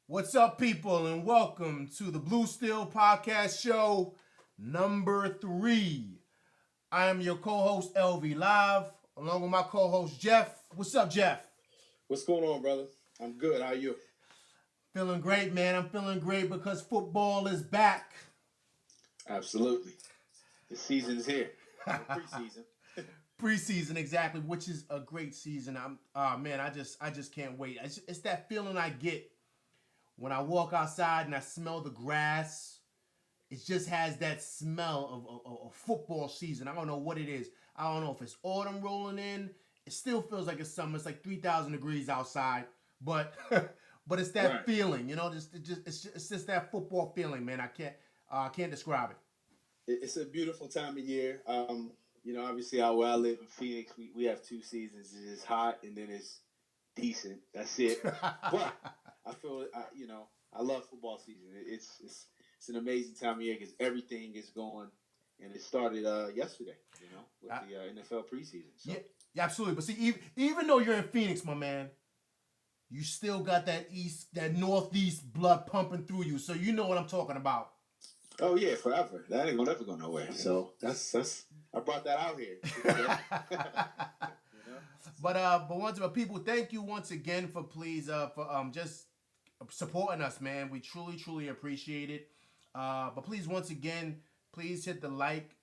What's up, people, and welcome to the Blue Steel Podcast Show number 3. I am your co-host, LV Live, along with my co-host, Jeff. What's up, Jeff? What's going on, brother? I'm good. How are you? Feeling great, man. I'm feeling great because football is back. Absolutely. The season's here. Preseason. Preseason, exactly, which is a great season. Man, I just can't wait. It's that feeling I get when I walk outside and I smell the grass. It just has that smell of football season. I don't know what it is. I don't know if it's autumn rolling in. It still feels like it's summer. It's like 3,000 degrees outside, but but it's that Right. feeling, it's just that football feeling, man. I can't describe it. It's a beautiful time of year. Obviously, where I live in Phoenix, we have two seasons. It's hot and then it's decent. That's it. But I feel, I love football season. It's an amazing time of year because everything is going, and it started yesterday. With the NFL preseason. So. Yeah, absolutely. But see, even though you're in Phoenix, my man, you still got that northeast blood pumping through you. So you know what I'm talking about. Oh yeah, forever. That ain't gonna never go nowhere. So that's I brought that out here. But people, thank you once again for just supporting us, man. We truly appreciate it. But please, once again, please hit the like,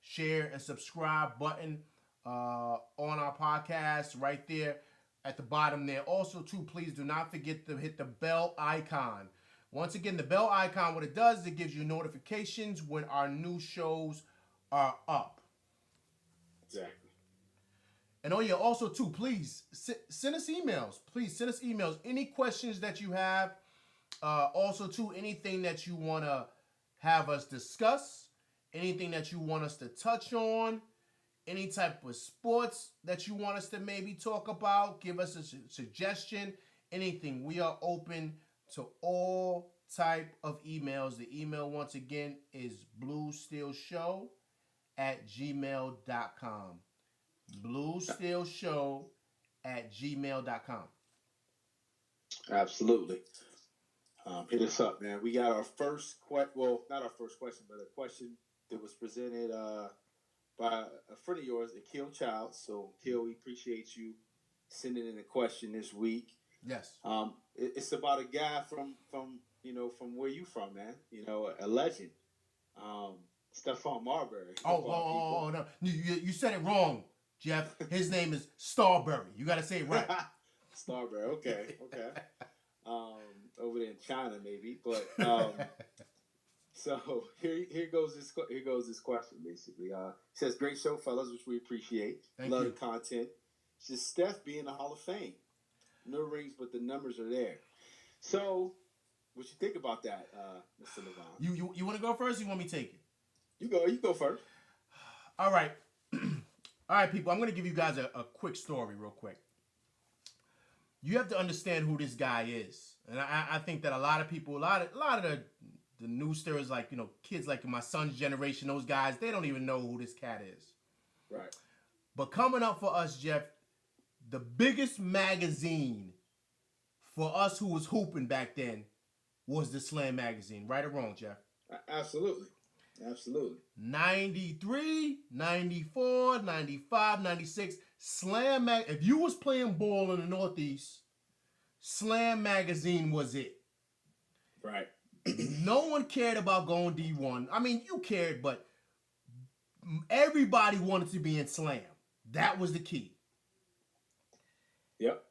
share, and subscribe button on our podcast right there at the bottom there. Also, too, please do not forget to hit the bell icon. Once again, the bell icon, what it does is it gives you notifications when our new shows are up. Exactly. And oh yeah, also too, please send us emails. Please send us emails. Any questions that you have. Also too, anything that you want to have us discuss. Anything that you want us to touch on. Any type of sports that you want us to maybe talk about. Give us a suggestion. Anything. We are open to all type of emails. The email, once again, is bluesteelshow@gmail.com. bluesteelshow@gmail.com. Absolutely. Hit us up, man. We got our first not our first question, but a question that was presented by a friend of yours, Akil Child. So, Akil, we appreciate you sending in a question this week. Yes. It's about a guy from where you from, man. A legend. Stephon Marbury. Oh, no. You said it wrong, Jeff. His name is Starbury. You got to say it right. Starbury. Okay. Over there in China, maybe. But so here goes this question. Basically, says, "Great show, fellas, which we appreciate. Love the content. Should Steph be in the Hall of Fame? No rings, but the numbers are there. So, what you think about that, Mr. Lebron? You want to go first? Or you want me to take it? You go first. All right. All right, people. I'm going to give you guys a quick story, real quick. You have to understand who this guy is, and I think that a lot of people, a lot of the newsters, like kids like my son's generation, those guys, they don't even know who this cat is. Right. But coming up for us, Jeff, the biggest magazine for us who was hooping back then was the Slam magazine. Right or wrong, Jeff? Absolutely. 93, 94, 95, 96. Slam mag. If you was playing ball in the Northeast, Slam magazine was it. Right. No one cared about going D1. I mean, you cared, but everybody wanted to be in Slam. That was the key. Yep.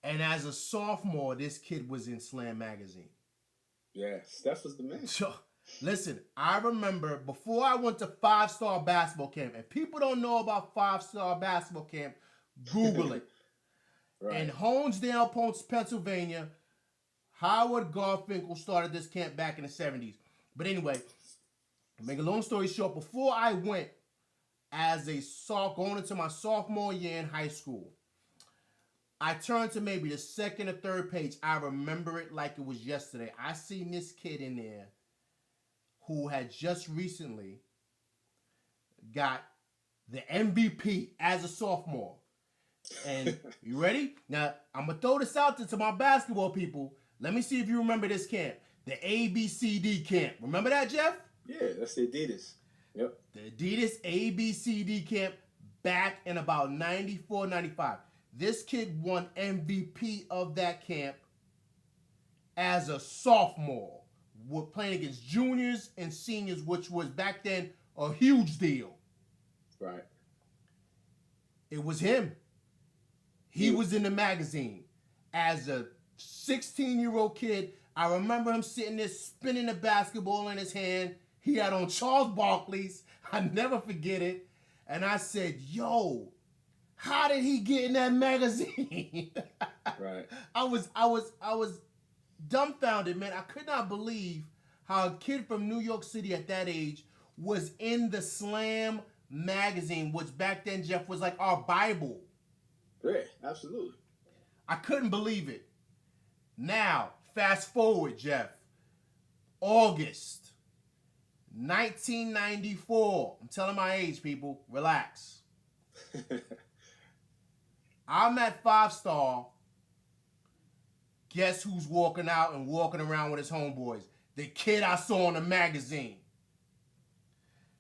And as a sophomore, this kid was in Slam magazine. Yeah, Steph was the man. So, listen, I remember before I went to 5-star basketball camp, and people don't know about 5-star basketball camp, Google it. Right. In Honesdale, Pennsylvania, Howard Garfinkel started this camp back in the 70s. But anyway, to make a long story short, before I went going into my sophomore year in high school, I turned to maybe the second or third page. I remember it like it was yesterday. I seen this kid in there who had just recently got the MVP as a sophomore. And you ready? Now, I'm going to throw this out to my basketball people. Let me see if you remember this camp. The ABCD camp. Remember that, Jeff? Yeah, that's the Adidas. Yep. The Adidas ABCD camp back in about 94, 95. This kid won MVP of that camp as a sophomore. We're playing against juniors and seniors, which was back then a huge deal. Right. It was him. He was in the magazine. As a 16-year-old kid, I remember him sitting there spinning the basketball in his hand. He had on Charles Barkley's. I never forget it. And I said, yo, how did he get in that magazine? Right. I was dumbfounded, man. I could not believe how a kid from New York City at that age was in the Slam magazine, which back then, Jeff, was like our Bible. Yeah, absolutely. I couldn't believe it. Now, fast forward, Jeff. August 1994. I'm telling my age, people. Relax. I'm at 5-star. Guess who's walking out and walking around with his homeboys? The kid I saw in the magazine.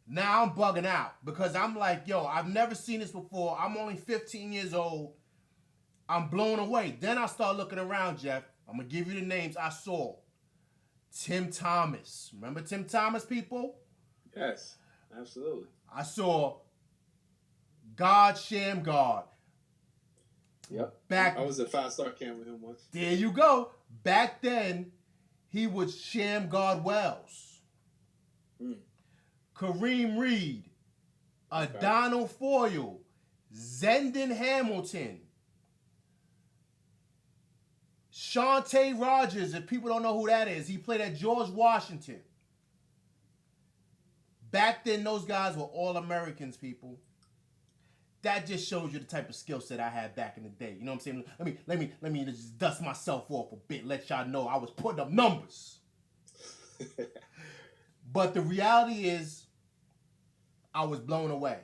Now I'm bugging out because I'm like, yo, I've never seen this before. I'm only 15 years old. I'm blown away. Then I start looking around, Jeff. I'm going to give you the names I saw. Tim Thomas. Remember Tim Thomas, people? Yes, absolutely. I saw God Shamgard. Yep. Back, I was at 5-star camp with him once. There you go. Back then, he was Shamgard Wells. Kareem Reed. Adonal Foyle. Zendon Hamilton. Shantae Rogers, if people don't know who that is, he played at George Washington. Back then, those guys were all Americans, people. That just shows you the type of skill set I had back in the day. You know what I'm saying? Let me just dust myself off a bit. Let y'all know I was putting up numbers. But the reality is, I was blown away.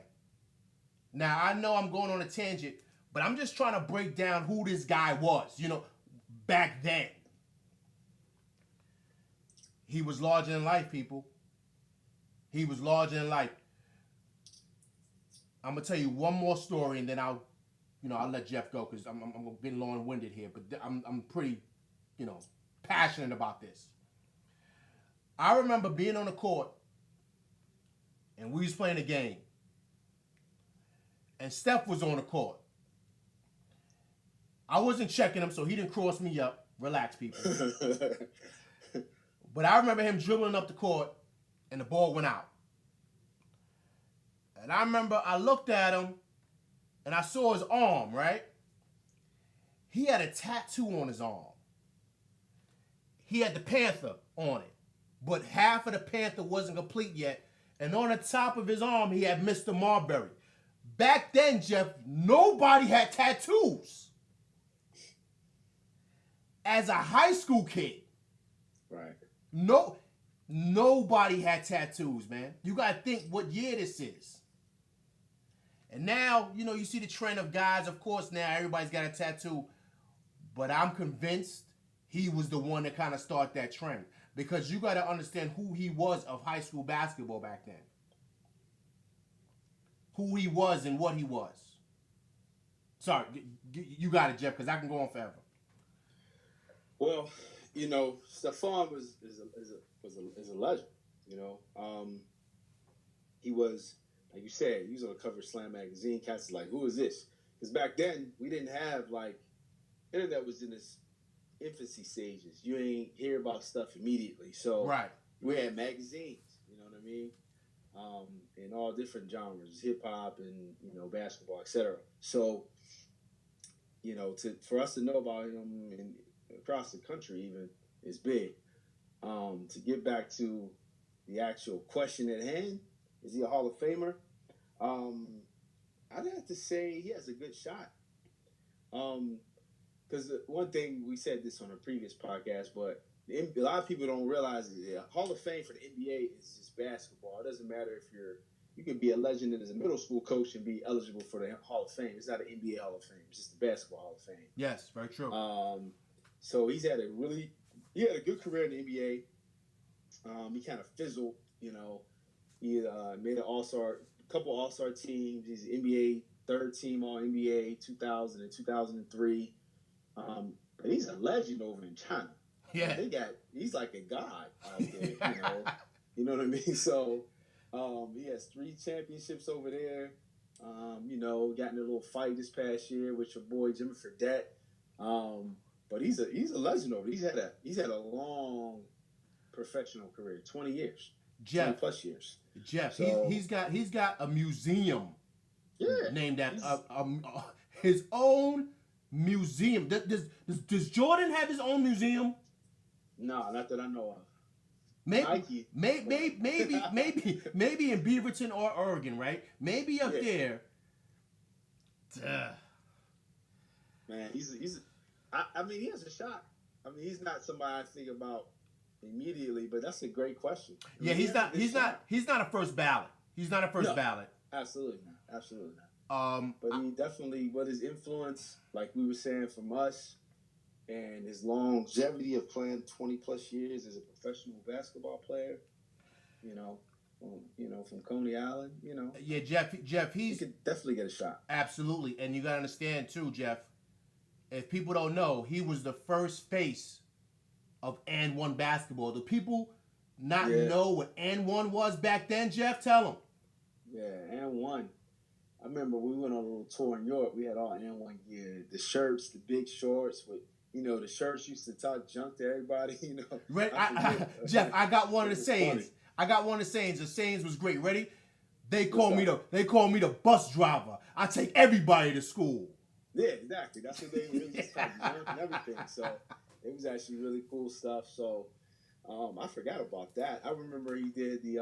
Now, I know I'm going on a tangent, but I'm just trying to break down who this guy was, you know, back then. He was larger than life, people. He was larger than life. I'm gonna tell you one more story, and then I'll let Jeff go because I'm getting long-winded here. But I'm pretty, passionate about this. I remember being on the court, and we was playing a game, and Steph was on the court. I wasn't checking him, so he didn't cross me up. Relax, people. But I remember him dribbling up the court, and the ball went out. And I remember I looked at him, and I saw his arm, right? He had a tattoo on his arm. He had the Panther on it, but half of the Panther wasn't complete yet. And on the top of his arm, he had Mr. Marbury. Back then, Jeff, nobody had tattoos. As a high school kid, right? Nobody had tattoos, man. You gotta think what year this is. And now, you see the trend of guys. Of course, now everybody's got a tattoo. But I'm convinced he was the one that kind of started that trend. Because you got to understand who he was of high school basketball back then. Who he was and what he was. Sorry, you got it, Jeff, because I can go on forever. Well, Stephon is a legend. He was, like you said, he was on the cover of Slam magazine. Cats is like, who is this? Because back then we didn't have internet was in its infancy stages. You ain't hear about stuff immediately. So right. We had magazines. You know what I mean? In all different genres, hip hop and basketball, etc. So for us to know about him and across the country even is big. To get back to the actual question at hand, is he a Hall of Famer? I'd have to say he has a good shot. Because one thing, we said this on a previous podcast, but a lot of people don't realize the Hall of Fame for the NBA is just basketball. It doesn't matter if you can be a legend as a middle school coach and be eligible for the Hall of Fame. It's not an NBA Hall of Fame. It's just the Basketball Hall of Fame. Yes, very true. So he's had a really he had a good career in the NBA. He kind of fizzled, He made an all-star, couple all-star teams. He's NBA third team all NBA 2000 and 2003. But he's a legend over in China. Yeah. He's like a god out there, You know what I mean? So he has 3 championships over there. Got in a little fight this past year with your boy Jimmy Fredette. But he's a legend over there. He's had a long professional career, 20 years. Jeff, 20 plus years. Jeff, So, he's got a museum named after his own museum. Does Jordan have his own museum? No, not that I know of. Maybe in Beaverton or Oregon, right? Maybe up there. Duh. Man, he has a shot. I mean, he's not somebody I think about immediately, but that's a great question. Yeah, he's not a first ballot. He's not a first ballot. Absolutely not. But he definitely, what his influence, like we were saying, from us, and his longevity of playing 20 plus years as a professional basketball player, from Coney Island, Yeah, Jeff, he could definitely get a shot. Absolutely, and you gotta understand too, Jeff. If people don't know, he was the first face of and one basketball. Do people not know what and one was back then, Jeff? Tell them. Yeah, and one. I remember we went on a little tour in Europe. We had all and one gear. The shirts, the big shorts with, the shirts used to talk junk to everybody, Right, Jeff, I got one of the sayings. I got one of the sayings. The sayings was great. Ready? They call me the bus driver. I take everybody to school. Yeah, exactly. That's what they really just talk junk and everything. So it was actually really cool stuff. So I forgot about that. I remember he did the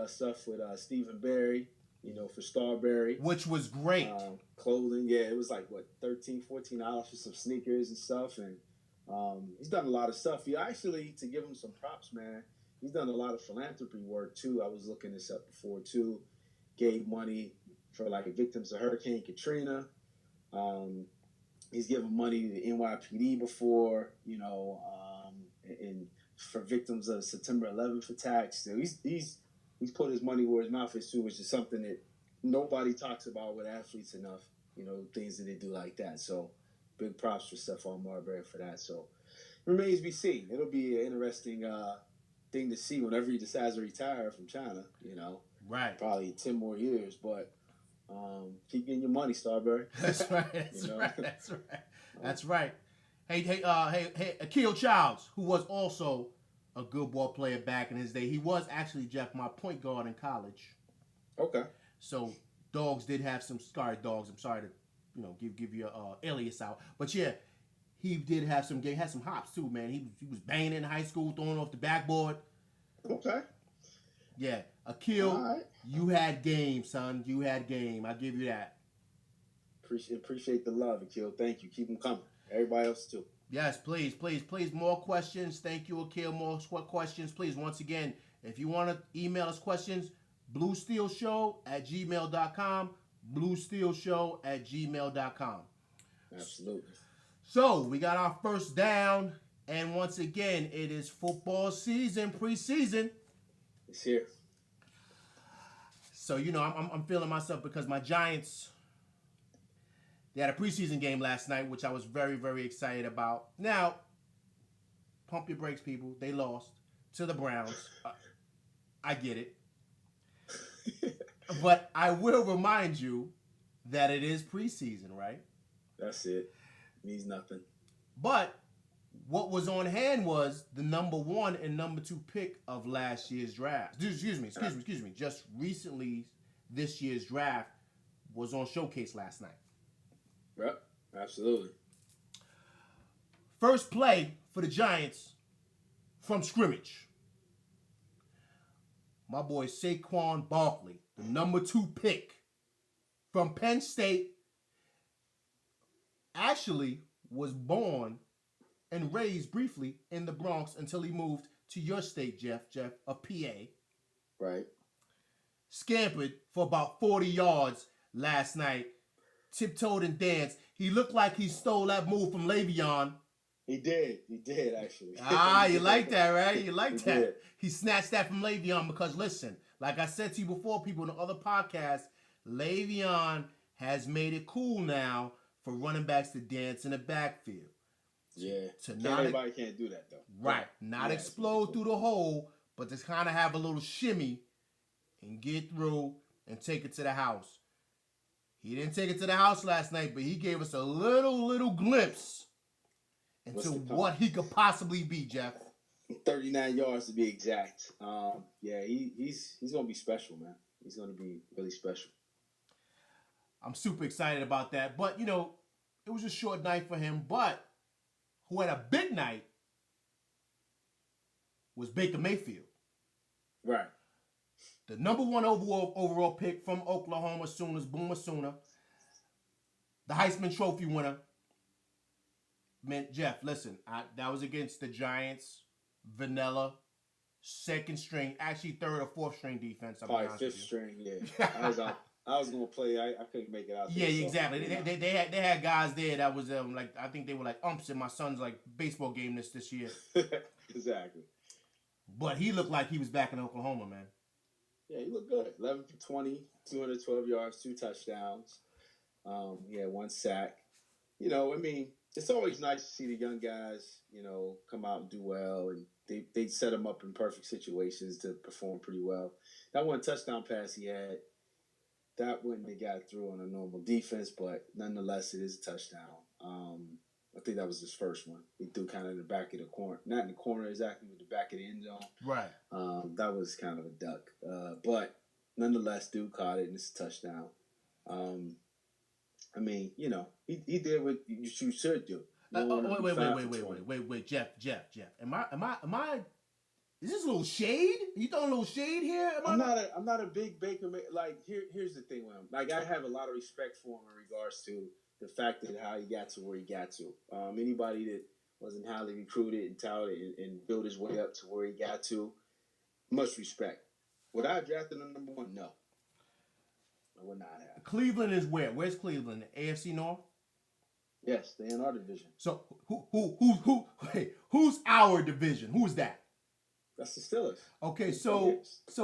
stuff with Stephen Barry, for Starberry. Which was great. Clothing, yeah. It was like, what, $13, $14 for some sneakers and stuff. And he's done a lot of stuff. He actually, to give him some props, man, he's done a lot of philanthropy work, too. I was looking this up before, too. Gave money for, victims of Hurricane Katrina. He's given money to the NYPD before, and for victims of September 11th attacks. So he's put his money where his mouth is too, which is something that nobody talks about with athletes enough. Things that they do like that. So big props for Stephon Marbury for that. So remains to be seen. It'll be an interesting thing to see whenever he decides to retire from China. Right. Probably 10 more years, but. Keep getting your money, Starberry. That's right. That's right. Hey, Akil Childs, who was also a good ball player back in his day. He was actually, Jeff, my point guard in college. Okay. So dogs did have some dogs. I'm sorry to, give you a alias out, but yeah, he did have some had some hops too, man. He was banging in high school, throwing off the backboard. Okay. Yeah, Akil, right. You had game, son. You had game. I give you that. Appreciate the love, Akil. Thank you. Keep them coming. Everybody else too. Yes, please. More questions. Thank you, Akil. More questions, please. Once again, if you want to email us questions, bluesteelshow@gmail.com. bluesteelshow@gmail.com. Absolutely. So we got our first down, and once again, it is football season, preseason. It's here. So I'm feeling myself because my Giants, they had a preseason game last night, which I was very, very excited about. Now, pump your brakes, people. They lost to the Browns. I get it. But I will remind you that it is preseason, right? That's it. Means nothing. But what was on hand was the number 1 and number 2 pick of last year's draft. Excuse me. Just recently, this year's draft was on showcase last night. Yep, absolutely. First play for the Giants from scrimmage. My boy Saquon Barkley, the number 2 pick from Penn State, actually was born and raised briefly in the Bronx until he moved to your state, Jeff of PA. Right. Scampered for about 40 yards last night. Tiptoed and danced. He looked like he stole that move from Le'Veon He did actually. Ah, you like that, right? You like He that. did. He snatched that from Le'Veon because, listen, like I said to you before, people in the other podcasts, Le'Veon has made it cool now for running backs to dance in the backfield. Yeah. Everybody can't do that, though. Right. Not explode through the hole, but to kind of have a little shimmy and get through and take it to the house. He didn't take it to the house last night, but he gave us a little glimpse into what he could possibly be, Jeff. 39 yards to be exact. Yeah, he's gonna be special, man. He's gonna be really special. I'm super excited about that. But it was a short night for him. But who had a big night was Baker Mayfield. Right. The number one overall pick from Oklahoma Sooners, Boomer Sooner. The Heisman Trophy winner. Man, Jeff, listen, that was against the Giants, vanilla, second string, actually third or fourth string defense. Probably fifth string, yeah. I was gonna play. I couldn't make it out. Yeah, exactly. They had guys there that was like, I think they were like umps in my son's like baseball game this year. Exactly. But he looked like he was back in Oklahoma, man. Yeah, he looked good. 11 for 20, 212 yards, 2 touchdowns. He had 1 sack. I mean, it's always nice to see the young guys, come out and do well, and they set them up in perfect situations to perform pretty well. That 1 touchdown pass he had, that wouldn't have got through on a normal defense, but nonetheless, it is a touchdown. I think that was his first one. He threw kind of in the back of the corner, not in the corner exactly, but the back of the end zone. Right. That was kind of a duck, but nonetheless, dude caught it and it's a touchdown. I mean, he did what you should do. Wait, Jeff. Am I? Is this a little shade? You throwing a little shade here? I'm not a big Baker. Like here's the thing with him. Like I have a lot of respect for him in regards to the fact that how he got to where he got to. Anybody that wasn't highly recruited and touted and built his way up to where he got to, much respect. Would I have drafted him number 1? No. I would not have. Cleveland is where? Where's Cleveland? The AFC North? Yes, they're in our division. So who's our division? Who's that? That's the Steelers. Okay, so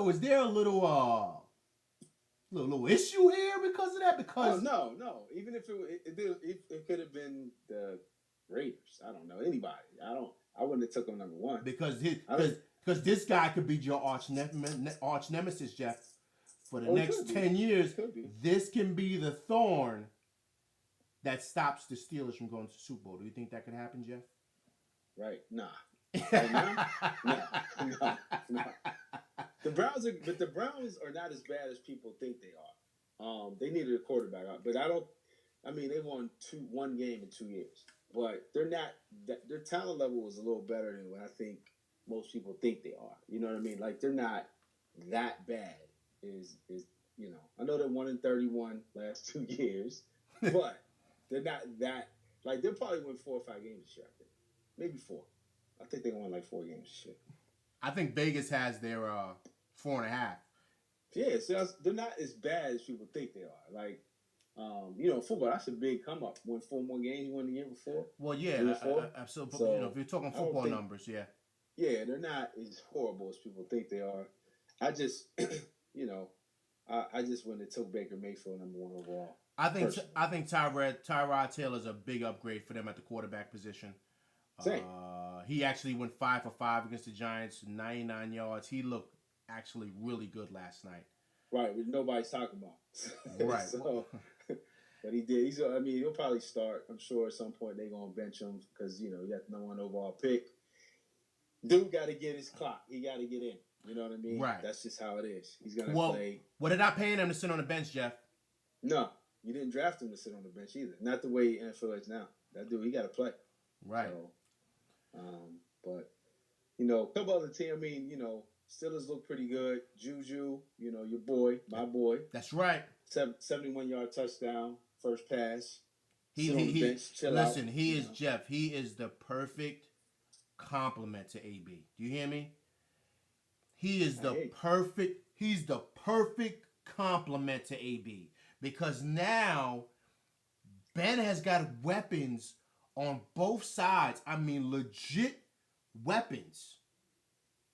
is there a little issue here because of that? Because no. Even if it could have been the Raiders. I don't know anybody. I wouldn't have took him number 1 because this guy could be your arch nemesis, Jeff. For the next 10 years, this can be the thorn that stops the Steelers from going to the Super Bowl. Do you think that could happen, Jeff? Right. Nah. No. The Browns are not as bad as people think they are. They needed a quarterback, but they won 1 game in 2 years, but they're not. Their talent level was a little better than what I think most people think they are. You know what I mean? Like they're not that bad. I know they're 1-31 last 2 years, but they're not that. Like they'll probably win 4 or 5 games this year. I think maybe 4. I think they won like 4 games this year. I think Vegas has their 4.5. Yeah, so they're not as bad as people think they are. Like, football, that's a big come up. Won 4 more games you won the year before. Well, yeah, absolutely. So, if you're talking football numbers, yeah. Yeah, they're not as horrible as people think they are. I just, I just wouldn't have took Baker Mayfield number 1 overall. I think Tyrod Taylor's a big upgrade for them at the quarterback position. Same. He actually went 5 for 5 against the Giants, 99 yards. He looked actually really good last night. Right, which nobody's talking about. Right. But he did. He'll probably start. I'm sure at some point they're gonna bench him because you got the number 1 overall pick. Dude got to get his clock. He got to get in. You know what I mean? Right. That's just how it is. He's gonna play. Well, they're not paying him to sit on the bench, Jeff. No, you didn't draft him to sit on the bench either. Not the way NFL is now. That dude, he got to play. Right. So, but a couple other teams. Steelers look pretty good. Juju, your boy, my boy. That's right. 71-yard touchdown, first pass. He is Jeff. He is the perfect complement to AB. Do you hear me? He's the perfect complement to AB because now Ben has got weapons on both sides. I mean, legit weapons.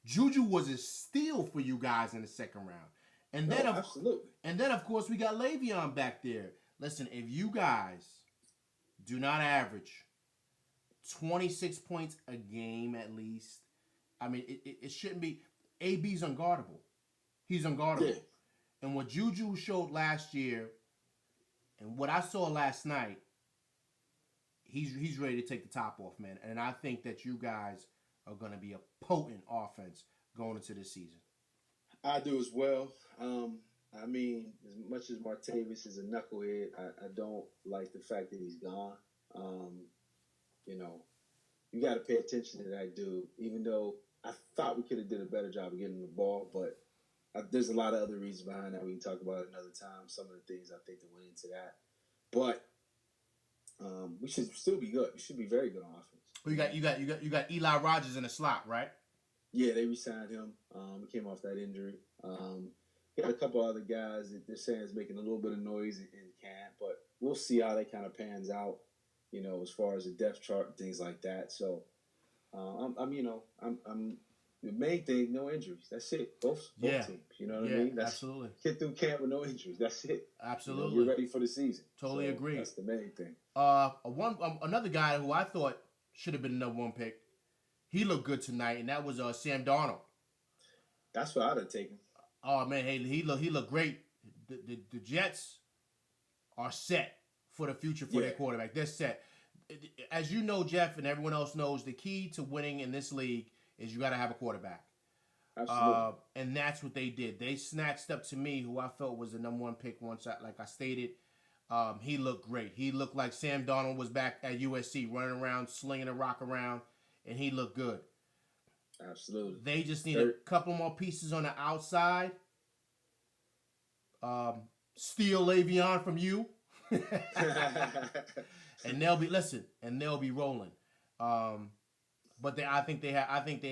Juju was a steal for you guys in the second round. And No, then absolutely. of course we got Le'Veon back there. Listen, if you guys do not average 26 points a game at least, I mean it shouldn't be. AB's unguardable. He's unguardable. Yeah. And what Juju showed last year and what I saw last night, he's ready to take the top off, man. And I think that you guys are going to be a potent offense going into this season. I do as well. I mean, as much as Martavis is a knucklehead, I don't like the fact that he's gone. You know, you got to pay attention to that dude. Even though I thought we could have did a better job of getting the ball, but there's a lot of other reasons behind that. We can talk about it another time. Some of the things I think that went into that, but we should still be good. We should be very good on offense. Well, you got Eli Rogers in the slot, right? Yeah, they re-signed him. He came off that injury. Got a couple other guys that they're saying is making a little bit of noise in camp, but we'll see how that kind of pans out. You know, as far as the depth chart and things like that. So, I'm the main thing, no injuries. That's it. Both teams. You know what I mean? That's, absolutely. Get through camp with no injuries. That's it. Absolutely. You know, you're ready for the season. Totally agree. That's the main thing. Another guy who I thought should have been the number one pick. He looked good tonight, and that was Sam Darnold. That's what I'd have taken. Oh man, hey, he looked great. The Jets are set for the future for their quarterback. They're set. As you know, Jeff, and everyone else knows, the key to winning in this league is you got to have a quarterback. Absolutely. And that's what they did. They snatched up to me, who I felt was the number one pick once, like I stated. He looked great. He looked like Sam Darnold was back at USC, running around, slinging a rock around, and he looked good. Absolutely. They just need a couple more pieces on the outside. Steal Le'Veon from you. And they'll be rolling. But I think they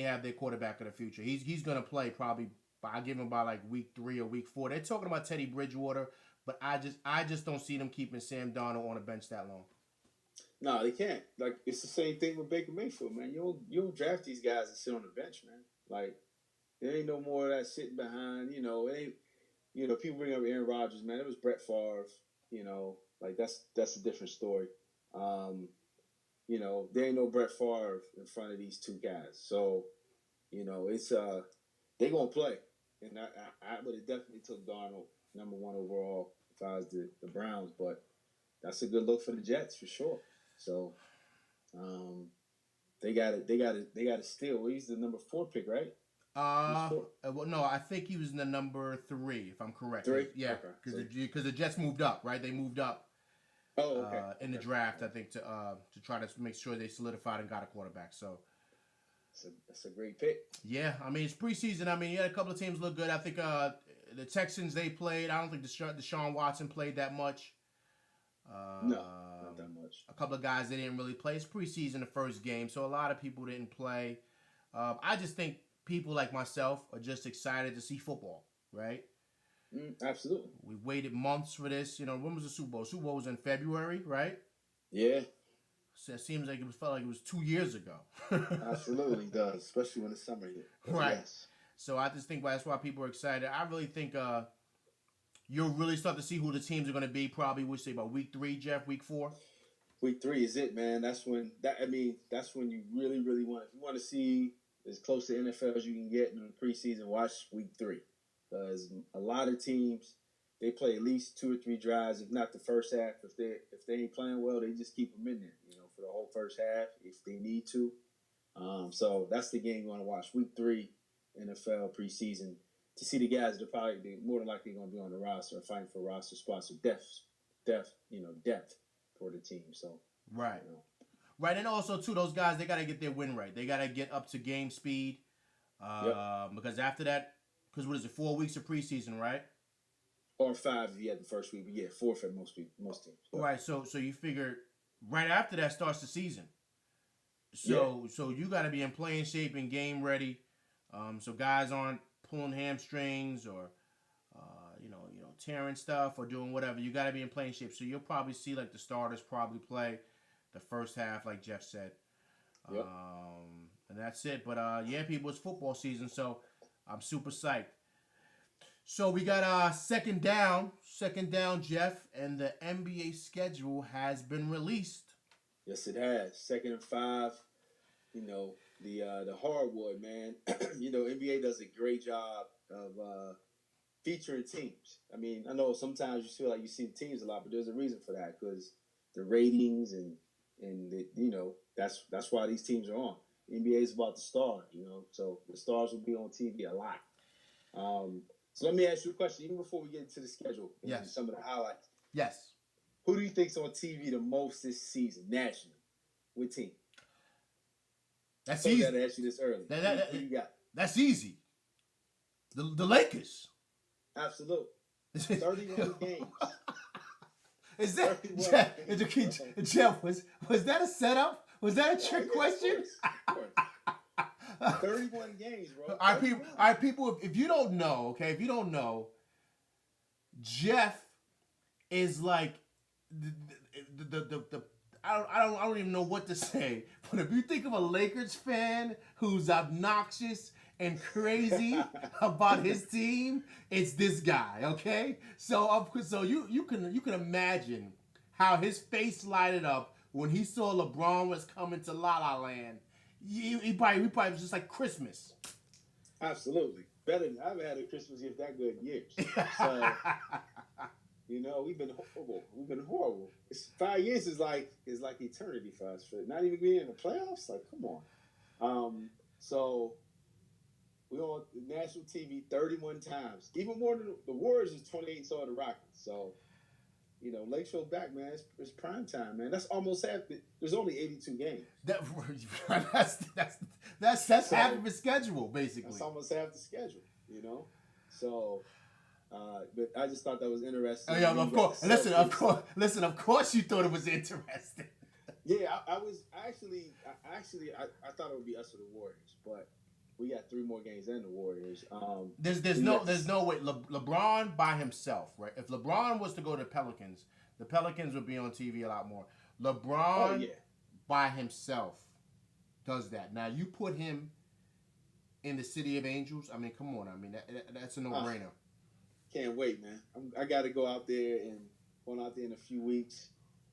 have their quarterback of the future. He's gonna play probably. I give him by like week 3 or week 4. They're talking about Teddy Bridgewater, but I just don't see them keeping Sam Darnold on the bench that long. No, they can't. Like, it's the same thing with Baker Mayfield, man. You don't draft these guys to sit on the bench, man. Like, there ain't no more of that sitting behind. You know, it ain't. You know, people bring up Aaron Rodgers, man. It was Brett Favre. You know, like that's a different story. You know, there ain't no Brett Favre in front of these two guys. So, you know, it's they gonna play, and I would have definitely took Darnold number 1 overall if I was the Browns, but that's a good look for the Jets for sure. So, they got to steal. He's the number 4 pick, right? Well, no, I think he was in the number 3, if I'm correct. 3? Yeah, because the Jets moved up, right? They moved up. Oh, okay. In the draft, I think to try to make sure they solidified and got a quarterback. So that's a great pick. Yeah, I mean it's preseason. I mean, yeah, a couple of teams look good. I think the Texans they played. I don't think Deshaun Watson played that much. No, not that much. A couple of guys they didn't really play. It's preseason, the first game, so a lot of people didn't play. I just think people like myself are just excited to see football, right? Absolutely. We waited months for this. You know, when was the Super Bowl? Super Bowl was in February, right? Yeah. So it seems like felt like it was 2 years ago. Absolutely does, especially when the summer hit. Right. Yes. So I just think that's why people are excited. I really think you'll really start to see who the teams are going to be. Probably, we'll say about week 3, Jeff. Week 4. Week 3 is it, man. That's when you really, really want. If you want to see as close to NFL as you can get in the preseason, watch week 3. Because a lot of teams, they play at least 2 or 3 drives, if not the first half. If they ain't playing well, they just keep them in there, you know, for the whole first half if they need to. So that's the game you want to watch. Week 3, NFL preseason, to see the guys that are probably more than likely going to be on the roster or fighting for roster spots or depth for the team. So right, you know. Right, and also too, those guys they got to get their win rate. They got to get up to game speed. Because after that. Because what is it, 4 weeks of preseason, right? Or 5 if you had the first week, but yeah, 4 for most teams. But. Right, so you figure right after that starts the season. So you got to be in playing shape and game ready. So guys aren't pulling hamstrings or tearing stuff or doing whatever. You got to be in playing shape. So you'll probably see like the starters probably play the first half, like Jeff said. Yep. And that's it. But yeah, people, it's football season, so I'm super psyched. So we got second down, Jeff, and the NBA schedule has been released. Yes, it has. 2nd and 5. You know, the hardwood, man. You know, NBA does a great job of featuring teams. I mean, I know sometimes you feel like you see the teams a lot, but there's a reason for that, because the ratings and you know, that's why these teams are on. NBA is about the stars, you know, so the stars will be on TV a lot. So let me ask you a question, even before we get into the schedule and Yes. some of the highlights. Yes. Who do you think's on TV the most this season, nationally? What team? That's I easy. got to ask you this early. Who you got? That's easy. The Lakers. Absolutely. 31 games. Is that Jeff? Was that a setup? Was that a trick question? Of course. 31 games, bro. All right, people. If you don't know, okay, if you don't know, Jeff is like the I don't even know what to say. But if you think of a Lakers fan who's obnoxious and crazy about his team, it's this guy. Okay, so you can imagine how his face lighted up when he saw LeBron was coming to La La Land. He probably was just like Christmas. Absolutely, better than I've had a Christmas gift that good in years. So. You know, we've been horrible. 5 years is like eternity for us. For not even being in the playoffs, like, come on. So we're on national TV 31 times, even more than the Warriors is 28. So are the Rockets. So, you know, Lakeshore back, man. It's prime time, man. That's almost half. There's only 82 games. That's half of his schedule, basically. That's almost half the schedule. You know, so. But I just thought that was interesting. Oh, yeah, of course. Listen, of course you thought it was interesting. Yeah, I thought it would be us or the Warriors, but we got 3 more games than the Warriors. There's no way. LeBron by himself, right? If LeBron was to go to the Pelicans would be on TV a lot more. LeBron by himself does that. Now you put him in the City of Angels. I mean, come on. I mean, that's a no-brainer. Can't wait, man. I got to go out there going out there in a few weeks.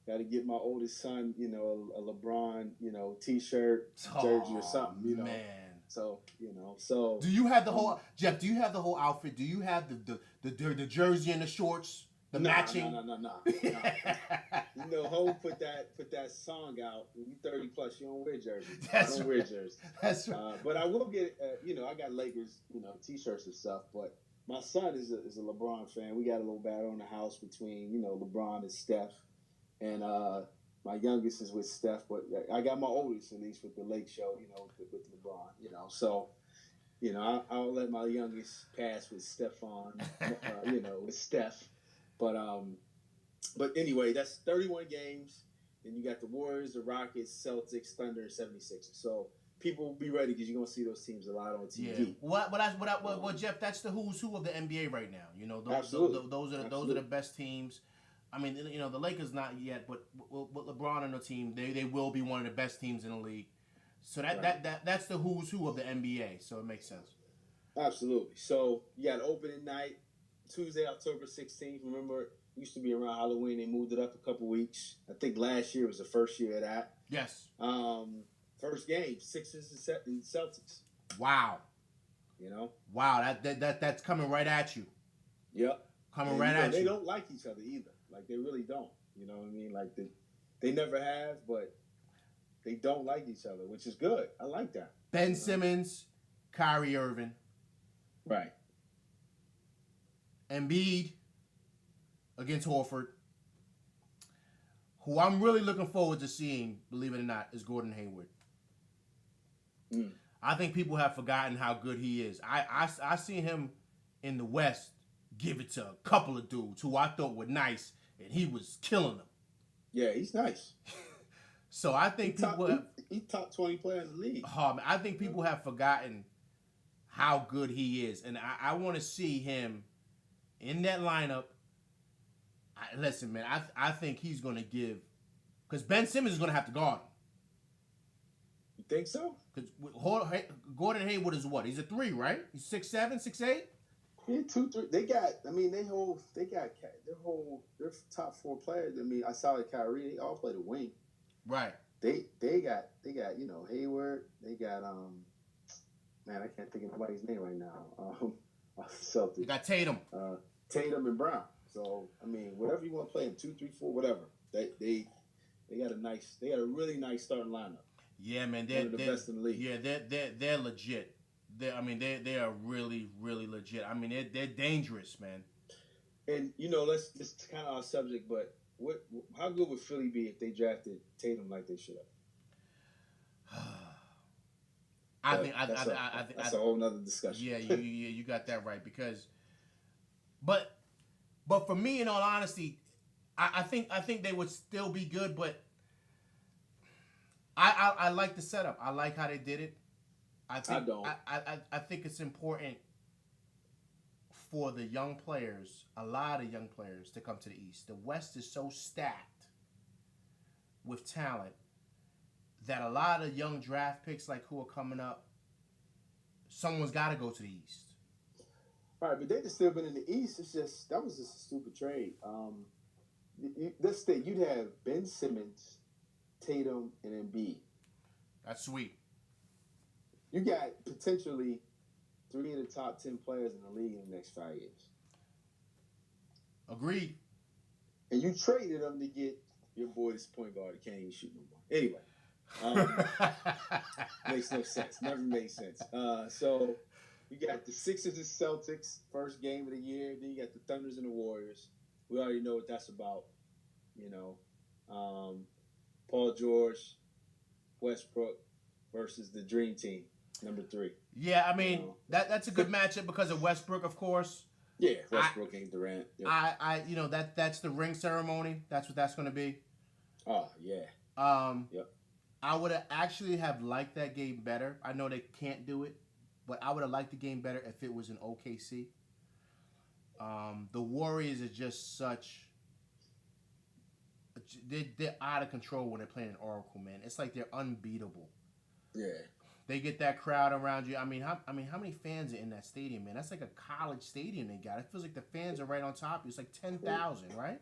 Got to get my oldest son, you know, a LeBron, you know, T-shirt, jersey or something, you know. Man. So, you know, Do you have the whole Jeff? Do you have the whole outfit? Do you have the jersey and the shorts, matching? No. You know, Ho put that song out. When you 30 plus, you don't wear jerseys. I don't wear jerseys. That's right. But I will get, you know, I got Lakers, you know, T-shirts and stuff, but. My son is a LeBron fan. We got a little battle in the house between, you know, LeBron and Steph. And my youngest is with Steph, but I got my oldest, at least, with the Lake Show, you know, with LeBron, you know. So, you know, I'll let my youngest pass with Stephon, you know, with Steph. But anyway, that's 31 games. Then you got the Warriors, the Rockets, Celtics, Thunder, and 76ers. So, people be ready because you're gonna see those teams a lot on TV. Yeah. Well, Jeff, that's the who's who of the NBA right now. You know, those are the best teams. I mean, you know, the Lakers not yet, but with LeBron on the team, they will be one of the best teams in the league. So that's the who's who of the NBA. So it makes sense. Absolutely. So you got opening night, Tuesday, October 16th. Remember, it used to be around Halloween. They moved it up a couple weeks. I think last year was the first year of that. Yes. First game, Sixers and Celtics. Wow. You know? Wow, that's coming right at you. Yep. Coming right at you. They don't like each other either. Like, they really don't. You know what I mean? Like, they never have, but they don't like each other, which is good. I like that. Ben Simmons, Kyrie Irving. Right. Embiid against Horford. Who I'm really looking forward to seeing, believe it or not, is Gordon Hayward. I think people have forgotten how good he is. I seen him in the West give it to a couple of dudes who I thought were nice, and he was killing them. Yeah, he's nice. So I think he top 20 player in the league. I think people have forgotten how good he is, and I want to see him in that lineup. Listen, man, I think he's going to give Because Ben Simmons is going to have to guard him. You think so? Because Gordon Hayward is what? He's a 3, right? He's 6'7", 6'8"? Yeah, 2, 3. They got. I mean, their top 4 players. I mean, outside of Kyrie, they all play the wing. Right. They got Hayward. They got man, I can't think of nobody's name right now. Celtics. You got Tatum. Tatum and Brown. So I mean, whatever you want to play in 2, 3, 4, whatever. They got a really nice starting lineup. Yeah, man, they're the best in the league. Yeah, they're legit. They are really, really legit. I mean, they're dangerous, man. And let's just kind of our subject, but how good would Philly be if they drafted Tatum like they should have? I think that's a whole nother discussion. Yeah, you got that right but for me, in all honesty, I think they would still be good, but I like the setup. I like how they did it. I don't. I think it's important for the young players, a lot of young players, to come to the East. The West is so stacked with talent that a lot of young draft picks like who are coming up, someone's got to go to the East. All right, but they've still been in the East. It's just that was just a stupid trade. This thing, you'd have Ben Simmons, Tatum, and Embiid. That's sweet. You got potentially 3 of the top 10 players in the league in the next 5 years. Agreed. And you traded them to get your boy this point guard that can't even shoot no more. Anyway, makes no sense. Never made sense. So you got the Sixers and Celtics, first game of the year. Then you got the Thunders and the Warriors. We already know what that's about. Paul George, Westbrook versus the Dream Team, number 3. Yeah, I mean that's a good matchup because of Westbrook, of course. Yeah, Westbrook ain't Durant. Yep. That's the ring ceremony. That's what that's going to be. Oh yeah. Yep. I would have actually have liked that game better. I know they can't do it, but I would have liked the game better if it was in OKC. The Warriors are just such. They're out of control when they're playing in Oracle, man. It's like they're unbeatable. Yeah. They get that crowd around you. I mean, how many fans are in that stadium, man? That's like a college stadium they got. It feels like the fans are right on top of you. It's like 10,000, right?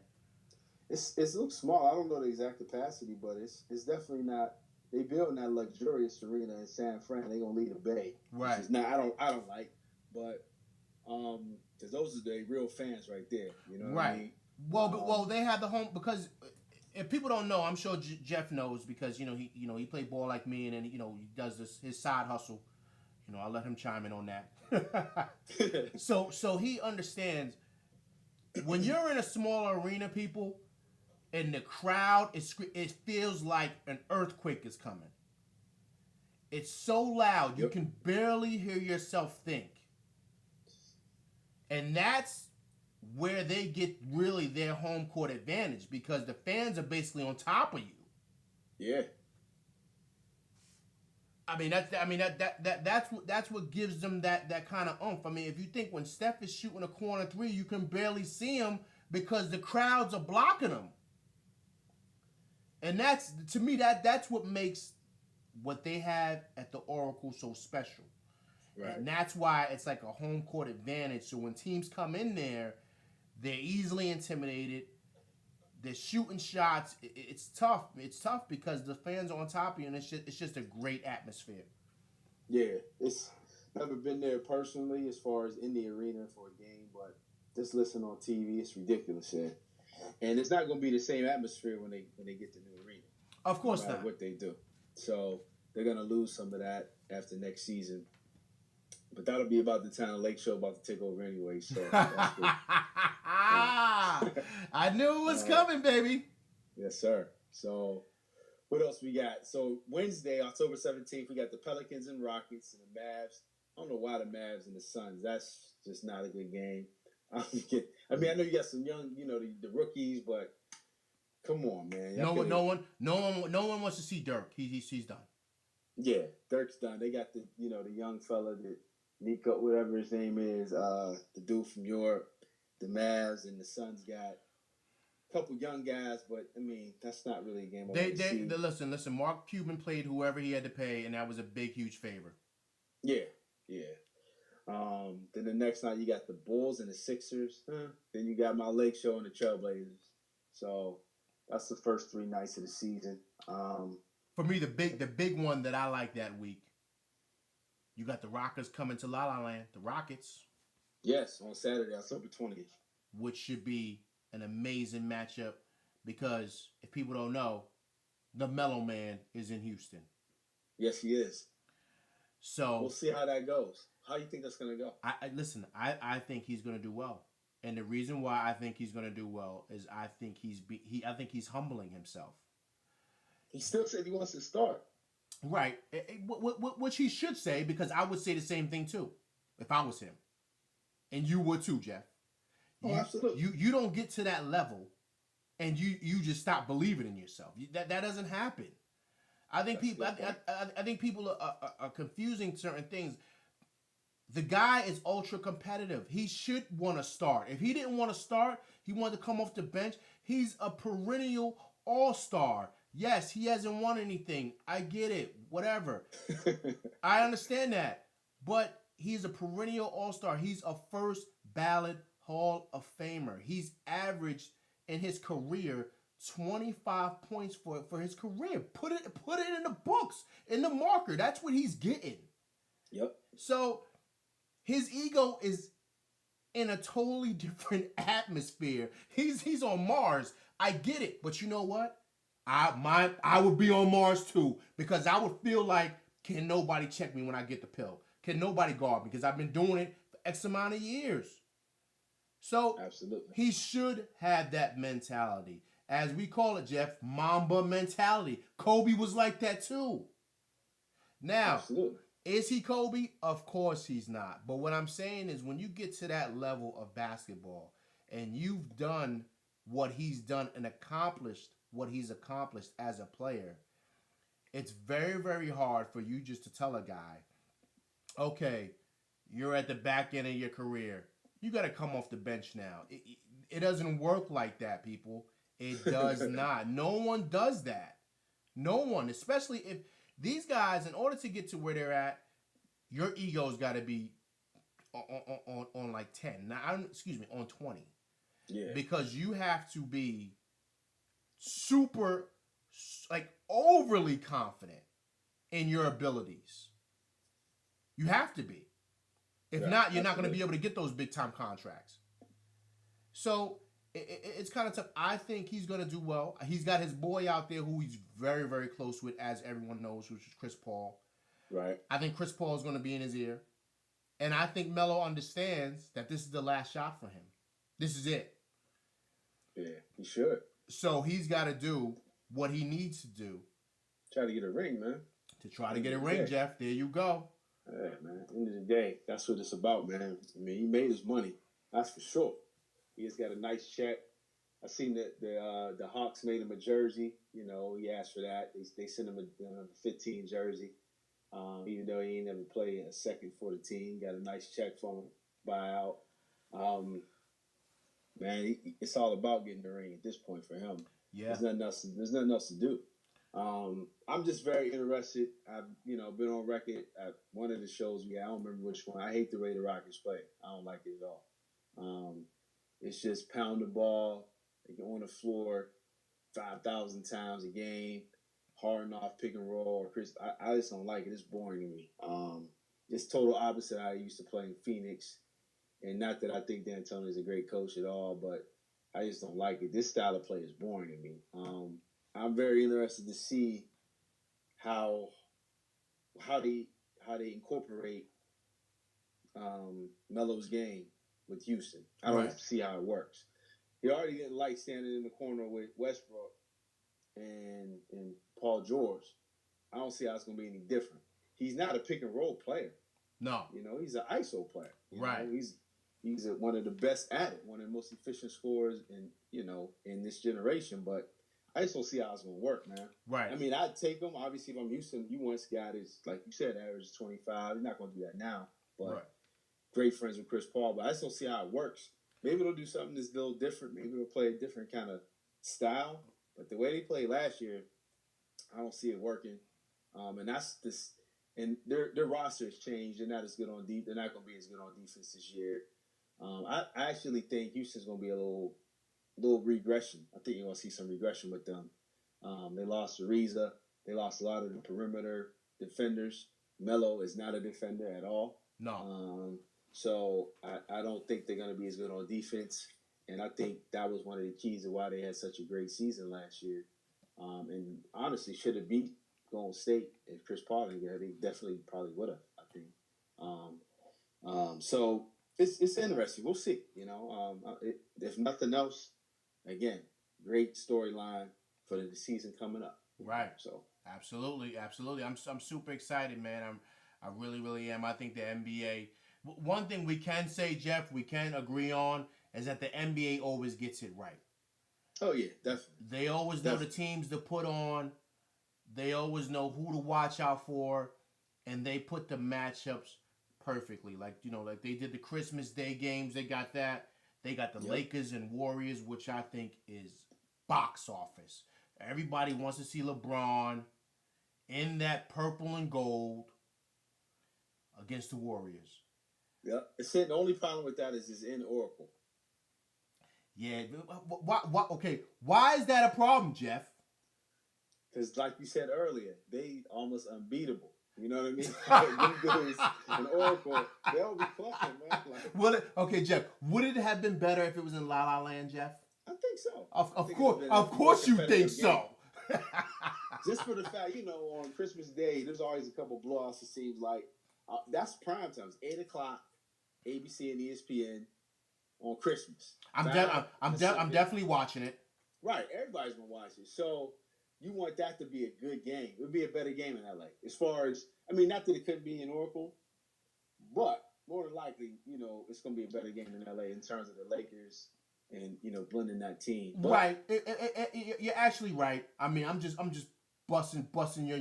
It looks small. I don't know the exact capacity, but it's definitely not. They building that luxurious arena in San Fran. They gonna lead the Bay, right? Which is I don't like, but because those are the real fans right there. You know, right? What I mean? Well, they have the home because. If people don't know, I'm sure Jeff knows because he played ball like me, and then he does his side hustle. I'll let him chime in on that. so he understands when you're in a small arena, people, and the crowd it feels like an earthquake is coming. It's so loud you can barely hear yourself think, and that's where they get really their home court advantage because the fans are basically on top of you. Yeah. That's what gives them that kind of oomph. I mean, if you think when Steph is shooting a corner 3, you can barely see him because the crowds are blocking him. And that's to me that's what makes what they have at the Oracle so special. Right. And that's why it's like a home court advantage. So when teams come in there, they're easily intimidated. They're shooting shots. It's tough. It's tough because the fans are on top of you, and it's just a great atmosphere. Yeah, it's never been there personally as far as in the arena for a game, but just listen on TV, it's ridiculous, yeah. And it's not going to be the same atmosphere when they get the new arena. Of course no matter not. What they do, so they're going to lose some of that after next season. But that'll be about the time Lake Show about to take over anyway. So that's good. I knew it was coming, baby. Yes, sir. So what else we got? So Wednesday, October 17th, we got the Pelicans and Rockets and the Mavs. I don't know why the Mavs and the Suns. That's just not a good game. I mean, I know you got some young, the rookies, but come on, man. No one wants to see Dirk. He's done. Yeah, Dirk's done. They got the young fella that Nico, whatever his name is, the dude from Europe, the Mavs, and the Suns got couple young guys, but I mean, that's not really a game I They, want to they, see. they listen. Mark Cuban played whoever he had to pay, and that was a big, huge favor. Yeah, yeah. Then the next night you got the Bulls and the Sixers. Then you got my Lake Show and the Trailblazers. So that's the first 3 nights of the season. For me, the big one that I like that week, you got the Rockets coming to La La Land. The Rockets, Yes, on Saturday, October 20th. which should be an amazing matchup, because if people don't know, the Mellow Man is in Houston. Yes, he is. We'll So see how that goes. How you think that's gonna go? I listen. I think he's going to do well, and the reason why I think he's going to do well is I think he's humbling himself. He still said he wants to start. Right, which he should say, because I would say the same thing too, if I was him, and you would too, Jeff. Oh, absolutely. You don't get to that level, and you just stop believing in yourself. That doesn't happen. I think I think people are confusing certain things. The guy is ultra competitive. He should want to start. If he didn't want to start, he wanted to come off the bench. He's a perennial all-star. Yes, he hasn't won anything. I get it. Whatever. I understand that. But he's a perennial all-star. He's a first ballot Hall of Famer. He's averaged in his career 25 points for his career. Put it in the books, in the marker. That's what he's getting. Yep. So his ego is in a totally different atmosphere. He's on Mars. I get it, but you know what? I would be on Mars too, because I would feel like, can nobody check me when I get the pill? Can nobody guard me? Because I've been doing it for X amount of years. So absolutely, he should have that mentality. As we call it, Jeff, Mamba mentality. Kobe was like that too. Now, absolutely. Is he Kobe? Of course he's not. But what I'm saying is, when you get to that level of basketball and you've done what he's done and accomplished what he's accomplished as a player, it's very, very hard for you just to tell a guy, okay, you're at the back end of your career. You got to come off the bench now. It doesn't work like that, people. It does not. No one does that. No one, especially if these guys, in order to get to where they're at, your ego's got to be on like 10. Now, on 20. Yeah. Because you have to be super, like, overly confident in your abilities. You have to be. If not, you're not going to be able to get those big time contracts. So it's kind of tough. I think he's going to do well. He's got his boy out there who he's very, very close with, as everyone knows, which is Chris Paul. Right. I think Chris Paul is going to be in his ear. And I think Melo understands that this is the last shot for him. This is it. Yeah, he should. So he's got to do what he needs to do. Try to get a ring, man. To try to get a ring, Jeff. There you go. Yeah, man. At the end of the day, that's what it's about, man. I mean, he made his money. That's for sure. He has got a nice check. I seen that the Hawks made him a jersey. You know, he asked for that. They sent him a 15 jersey. Even though he ain't never played a second for the team. Got a nice check from him, buyout. Man, it's all about getting the ring at this point for him. Yeah. There's nothing else to do. I'm just very interested. I've been on record at one of the shows I don't remember which one. I hate the way the Rockets play. I don't like it at all. It's just pound the ball, on the floor 5,000 times a game, hard off pick and roll. Or Chris, I just don't like it. It's boring to me. It's total opposite how I used to play in Phoenix. And not that I think D'Antoni is a great coach at all, but I just don't like it. This style of play is boring to me. I'm very interested to see how they incorporate Melo's game with Houston. I don't see how it works. He already didn't like standing in the corner with Westbrook and Paul George. I don't see how it's going to be any different. He's not a pick and roll player. No. He's an ISO player. Right. He's one of the best at it, one of the most efficient scorers in this generation. But I just don't see how it's going to work, man. Right. I mean, I'd take him. Obviously, if I'm Houston, you want a guy that's, like you said, average 25. You're not going to do that now. But great friends with Chris Paul. But I just don't see how it works. Maybe they'll do something that's a little different. Maybe they'll play a different kind of style, but the way they played last year, I don't see it working. And that's this, and their roster has changed. They're not as good on deep. They're not going to be as good on defense this year. I actually think Houston's going to be a little regression. I think you're going to see some regression with them. They lost Ariza. They lost a lot of the perimeter defenders. Melo is not a defender at all. No. So I don't think they're going to be as good on defense. And I think that was one of the keys to why they had such a great season last year. And honestly, should have beat Golden State if Chris Paul didn't get there. They definitely probably would have, I think. So it's interesting. We'll see. If nothing else, again, great storyline for the season coming up. Right. So absolutely. I'm super excited, man. I really, really am. I think the NBA. One thing we can say, Jeff, we can agree on is that the NBA always gets it right. Oh yeah, definitely. They always know the teams to put on. They always know who to watch out for, and they put the matchups perfectly. Like they did the Christmas Day games. They got that. They got the Lakers and Warriors, which I think is box office. Everybody wants to see LeBron in that purple and gold against the Warriors. Yeah, the only problem with that is it's in Oracle. Yeah. Okay. Why is that a problem, Jeff? Because, like you said earlier, they almost unbeatable. You know what I mean? Them dudes in Oracle, they'll be clucking, man. Okay, Jeff. Would it have been better if it was in La La Land, Jeff? I think so. Of course, you think so. Just for the fact, on Christmas Day, there's always a couple blowouts. It seems like that's prime time. It's 8:00, ABC and ESPN on Christmas. I'm definitely watching it. Right, everybody's gonna watch it. So you want that to be a good game. It would be a better game in LA. As far as not that it couldn't be in Oracle, but more than likely, it's gonna be a better game in LA in terms of the Lakers and blending that team. But, right, you're actually right. I'm just busting your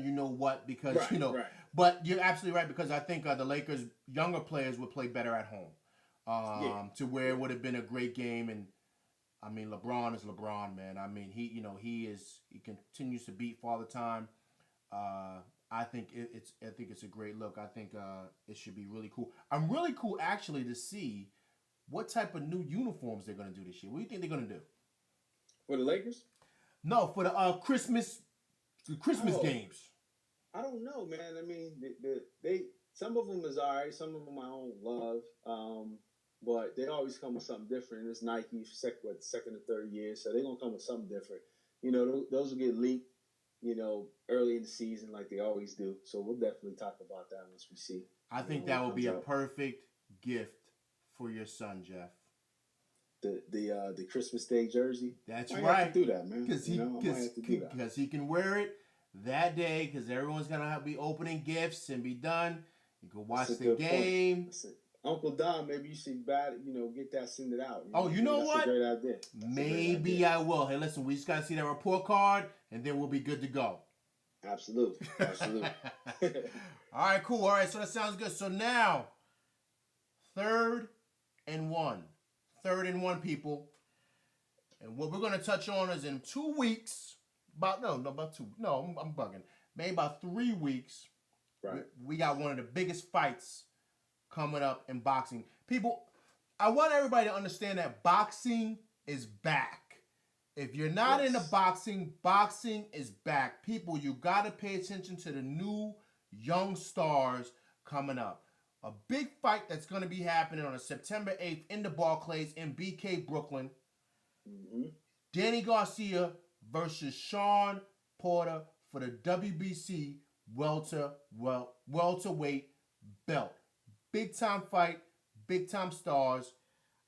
because right. But you're absolutely right because I think the Lakers' younger players would play better at home. To where it would have been a great game. And LeBron is LeBron, man. He continues to beat Father Time. I think it's a great look. I think it should be really cool. I'm really cool actually to see what type of new uniforms they're going to do this year. What do you think they're going to do? For the Lakers? No, for the Christmas games. I don't know, man. They some of them is all right. Some of them I don't love. But they always come with something different. It's Nike, second or third year, so they're gonna come with something different. Those will get leaked, early in the season like they always do. So we'll definitely talk about that once we see. I think that would be a perfect gift for your son, Jeff. The Christmas Day jersey. That's I right. have to do that, man. Because he can wear it that day. Because everyone's gonna be opening gifts and be done. You can watch the game. Uncle Don, maybe you should get that, send it out. You know that's what? A great idea. Maybe I will. Hey, listen, we just gotta see that report card, and then we'll be good to go. Absolutely. All right, cool. All right, so that sounds good. So now, 3rd and 1, people. And what we're gonna touch on is in 2 weeks. About 2. No, I'm bugging. Maybe about 3 weeks. Right. We got one of the biggest fights coming up in boxing. People, I want everybody to understand that boxing is back. If you're not into boxing, boxing is back. People, you got to pay attention to the new young stars coming up. A big fight that's going to be happening on September 8th in the Barclays in BK, Brooklyn. Mm-hmm. Danny Garcia versus Sean Porter for the WBC welterweight belt. Big time fight, big time stars.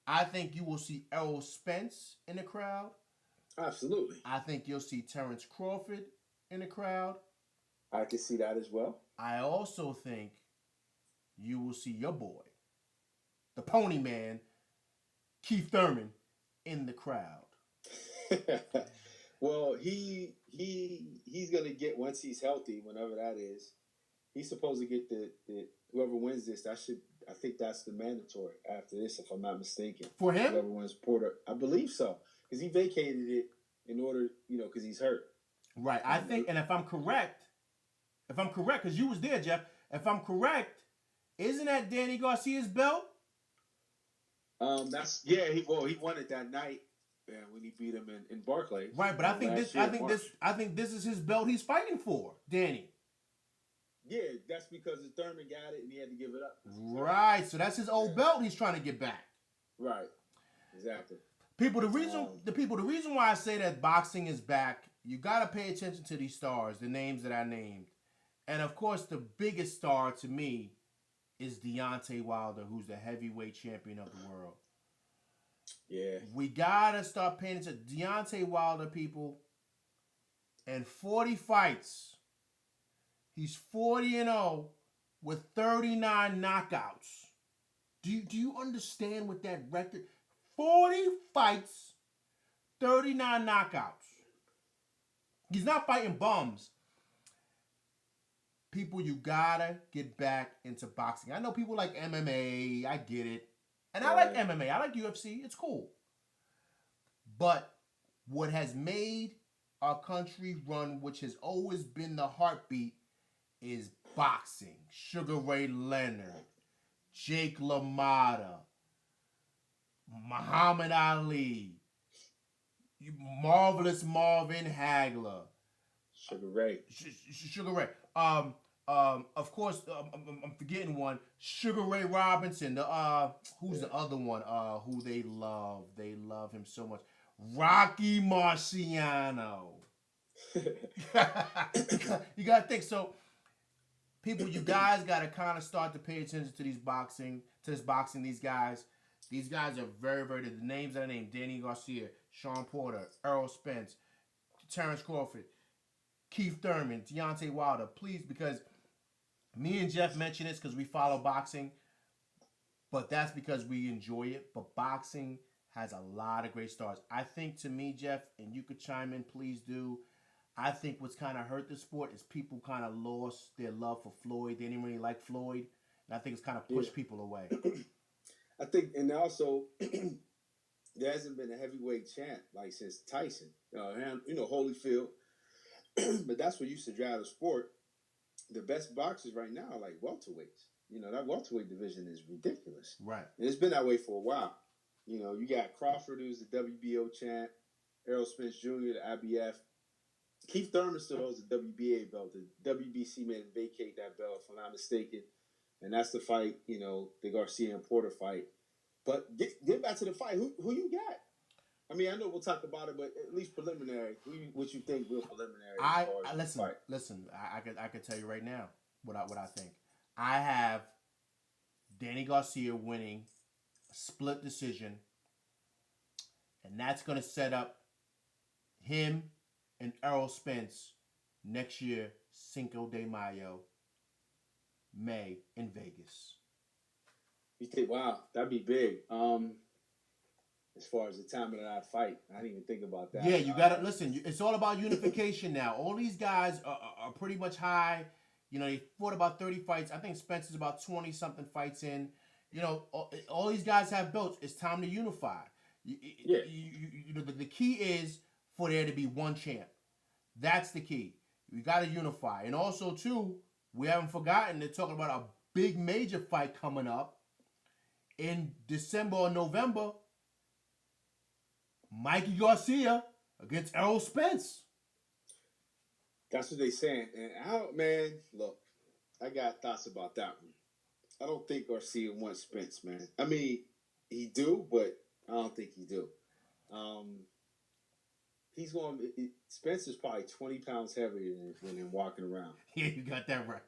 I think you will see Errol Spence in the crowd. Absolutely. I think you'll see Terrence Crawford in the crowd. I can see that as well. I also think you will see your boy, the Pony Man, Keith Thurman, in the crowd. Well, he's gonna get, once he's healthy, whenever that is, he's supposed to get the whoever wins this. I think that's the mandatory after this, if I'm not mistaken. For him? Whoever wins Porter, I believe so, because he vacated it in order, because he's hurt. Right. I think, and if I'm correct, because you was there, Jeff. If I'm correct, isn't that Danny Garcia's belt? He won it that night, when he beat him in Barclays. Right, but I think this is his belt he's fighting for, Danny. Yeah, that's because Thurman got it and he had to give it up. Right, so that's his old belt he's trying to get back. Right, exactly. People, the reason why I say that boxing is back, you got to pay attention to these stars, the names that I named, and of course the biggest star to me is Deontay Wilder, who's the heavyweight champion of the world. Yeah. We gotta start paying attention. Deontay Wilder, people, in 40 fights, he's 40-0 with 39 knockouts. Do you understand what that record? 40 fights, 39 knockouts. He's not fighting bums. People, you gotta get back into boxing. I know people like MMA. I get it. And I like MMA. I like UFC. It's cool. But what has made our country run, which has always been the heartbeat, is boxing. Sugar Ray Leonard, Jake LaMotta, Muhammad Ali, Marvelous Marvin Hagler. Sugar Ray. Sugar Ray. Of course, I'm forgetting one. Sugar Ray Robinson. Who's the other one? Who they love? They love him so much. Rocky Marciano. You gotta think. So, people, you guys gotta kind of start to pay attention to this boxing. These guys are very, very. The names that I named: Danny Garcia, Sean Porter, Errol Spence, Terrence Crawford, Keith Thurman, Deontay Wilder. Please, because me and Jeff mention this because we follow boxing, but that's because we enjoy it. But boxing has a lot of great stars. I think, to me, Jeff, and you could chime in, please do. I think what's kind of hurt the sport is people kind of lost their love for Floyd. They didn't really like Floyd, and I think it's kind of pushed people away. I think, and also, there hasn't been a heavyweight champ like since Tyson. Holyfield. But that's what used to drive the sport. The best boxers right now are like welterweights. That welterweight division is ridiculous. Right. And it's been that way for a while. You got Crawford, who's the WBO champ, Errol Spence Jr., the IBF. Keith Thurman still holds the WBA belt. The WBC made him vacate that belt, if I'm not mistaken. And that's the fight, the Garcia and Porter fight. But get back to the fight. Who you got? I mean, I know we'll talk about it, but at least preliminary. What you think real preliminary? Listen. I could tell you right now what I think. I have Danny Garcia winning a split decision, and that's going to set up him and Errol Spence next year, Cinco de Mayo, May in Vegas. You think? Wow, that'd be big. As far as the time of that fight, I didn't even think about that. Yeah, you gotta listen. It's all about unification now. All these guys are pretty much high. They fought about 30 fights. I think Spencer's about 20-something fights in. All these guys have belts. It's time to unify. The key is for there to be one champ. That's the key. We got to unify. And also, too, we haven't forgotten they're talking about a big major fight coming up in December or November. Mikey Garcia against Errol Spence. That's what they're saying. And look, I got thoughts about that one. I don't think Garcia wants Spence, man. I mean, he do, but I don't think he do. Spence is probably 20 pounds heavier than him walking around. Yeah, you got that right.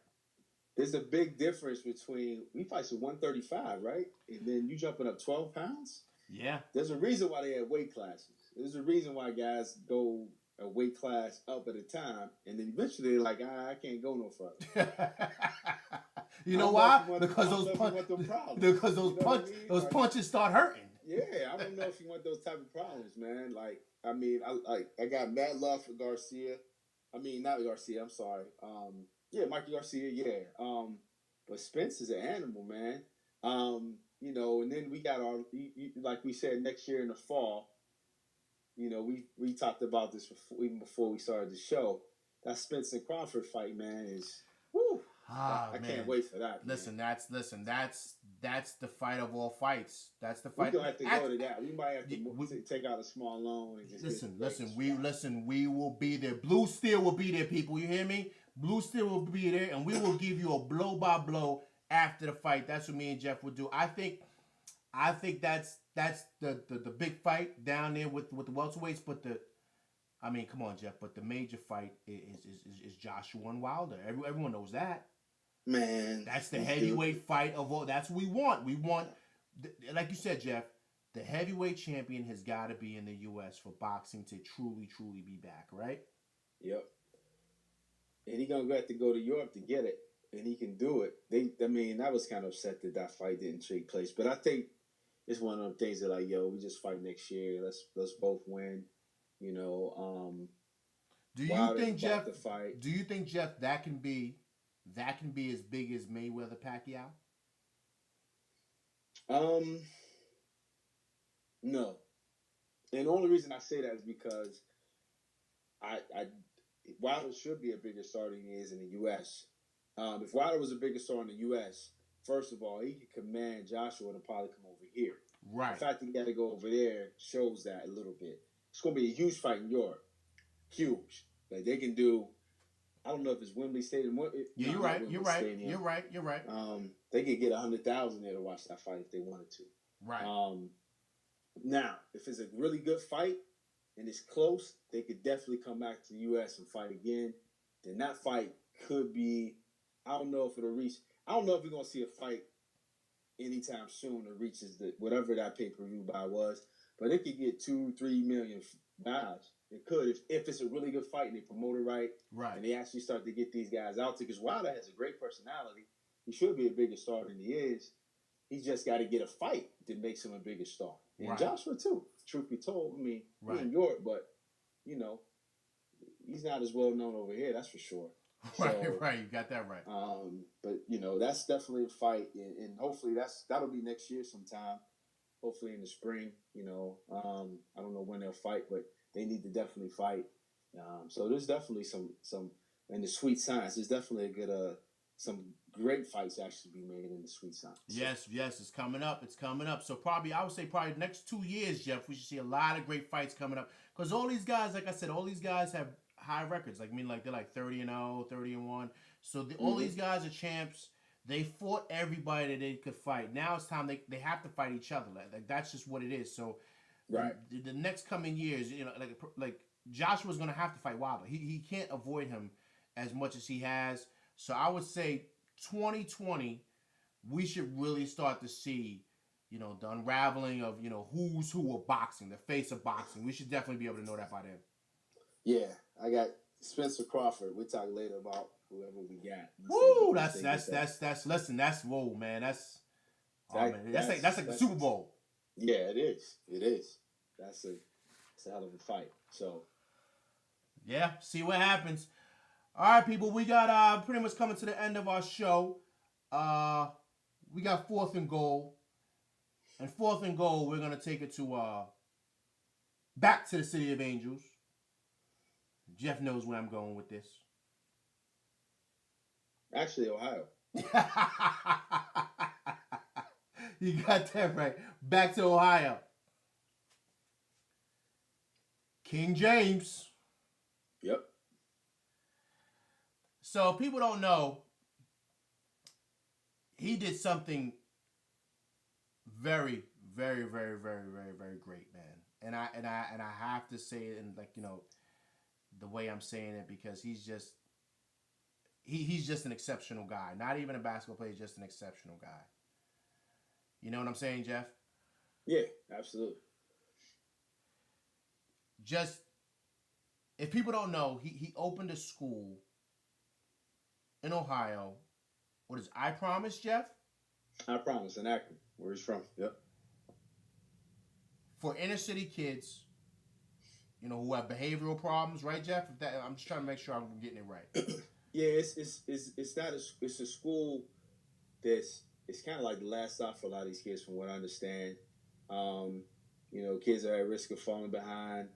There's a big difference between, we fight at 135, right? And then you jumping up 12 pounds? Yeah. There's a reason why they have weight classes. There's a reason why guys go a weight class up at a time, and then eventually they're like, I can't go no further. You know why? Because those punches start hurting. Yeah, I don't know if you want those type of problems, man. I got mad love for Garcia. I mean, not Garcia. I'm sorry. Mikey Garcia. Yeah. But Spence is an animal, man. And then we got like we said, next year in the fall, we talked about this before, even before we started the show. That Spence and Crawford fight, man, is woo. I can't wait for that. Listen, that's the fight of all fights. That's the fight. We're gonna have to go to that. We might have to take out a small loan and just we will be there. Blue Steel will be there, people. You hear me? Blue Steel will be there, and we will give you a blow by blow after the fight. That's what me and Jeff will do. I think that's the big fight down there with the welterweights, but come on, Jeff. But the major fight is Joshua and Wilder. Everyone knows that. Man, that's the heavyweight fight of all. That's what we want. We want, like you said, Jeff, the heavyweight champion has got to be in the U.S. for boxing to truly be back, right? Yep. And he's gonna have to go to Europe to get it, and he can do it. I was kind of upset that fight didn't take place, but I think it's one of them things that we just fight next year. Let's both win. Do you think, Jeff? Do you think, Jeff, that can be as big as Mayweather Pacquiao? No. And the only reason I say that is because Wilder should be a bigger star than he is in the U.S. If Wilder was a bigger star in the U.S., first of all, he could command Joshua to probably come over here. Right. The fact that he got to go over there shows that a little bit. It's going to be a huge fight in Europe. Huge. Like they can do. I don't know if it's Wembley Stadium. Yeah, you're right. You're right. You're right. They could get 100,000 there to watch that fight if they wanted to. Right. Now, if it's a really good fight and it's close, they could definitely come back to the U.S. and fight again. Then that fight could be. I don't know if it'll reach. I don't know if we're gonna see a fight anytime soon that reaches whatever that pay-per-view buy was, but it could get 2-3 million buys. It could if it's a really good fight and they promote it right, and they actually start to get these guys out there. Because Wilder has a great personality. He should be a bigger star than he is. He's just got to get a fight that makes him a bigger star. And Joshua too. Truth be told, he's in York, but he's not as well known over here. That's for sure. Right. You got that right. But that's definitely a fight, and hopefully that'll be next year sometime. Hopefully in the spring. I don't know when they'll fight, but they need to definitely fight. So there's definitely some in the Sweet Science. There's definitely a good some great fights actually be made in the Sweet Science. Yes, it's coming up. So I would say probably next 2 years, Jeff, we should see a lot of great fights coming up. Because all these guys, like I said, have high records. They're like 30-0, 30-1. So all these guys are champs. They fought everybody that they could fight. Now it's time they have to fight each other. Like that's just what it is. So the next coming years, like Joshua's gonna have to fight Wilder. He can't avoid him as much as he has. So I would say 2020, we should really start to see, the unraveling of, who's who of boxing, the face of boxing. We should definitely be able to know that by then. Yeah, I got Spencer Crawford. We'll talk later about whoever we got. Woo! That's whoa, man. That's like the Super Bowl. Yeah, it is. That's a hell of a fight. So yeah, see what happens. All right, people, we got pretty much coming to the end of our show. We got 4th and goal. And 4th and goal, we're gonna take it to back to the City of Angels. Jeff knows where I'm going with this. Actually, Ohio. You got that right. Back to Ohio. King James. Yep. So people don't know, he did something very, very, very, very, very, very great, man. And I have to say it in the way I'm saying it, because he's just an exceptional guy. Not even a basketball player, just an exceptional guy. You know what I'm saying, Jeff? Yeah, absolutely. Just, if people don't know, he opened a school in Ohio. What is I Promise, Jeff? I Promise, in Akron, where he's from. Yep. For inner city kids, who have behavioral problems, right, Jeff? I'm just trying to make sure I'm getting it right. Yeah, it's a school it's kind of like the last stop for a lot of these kids, from what I understand. Kids are at risk of falling behind.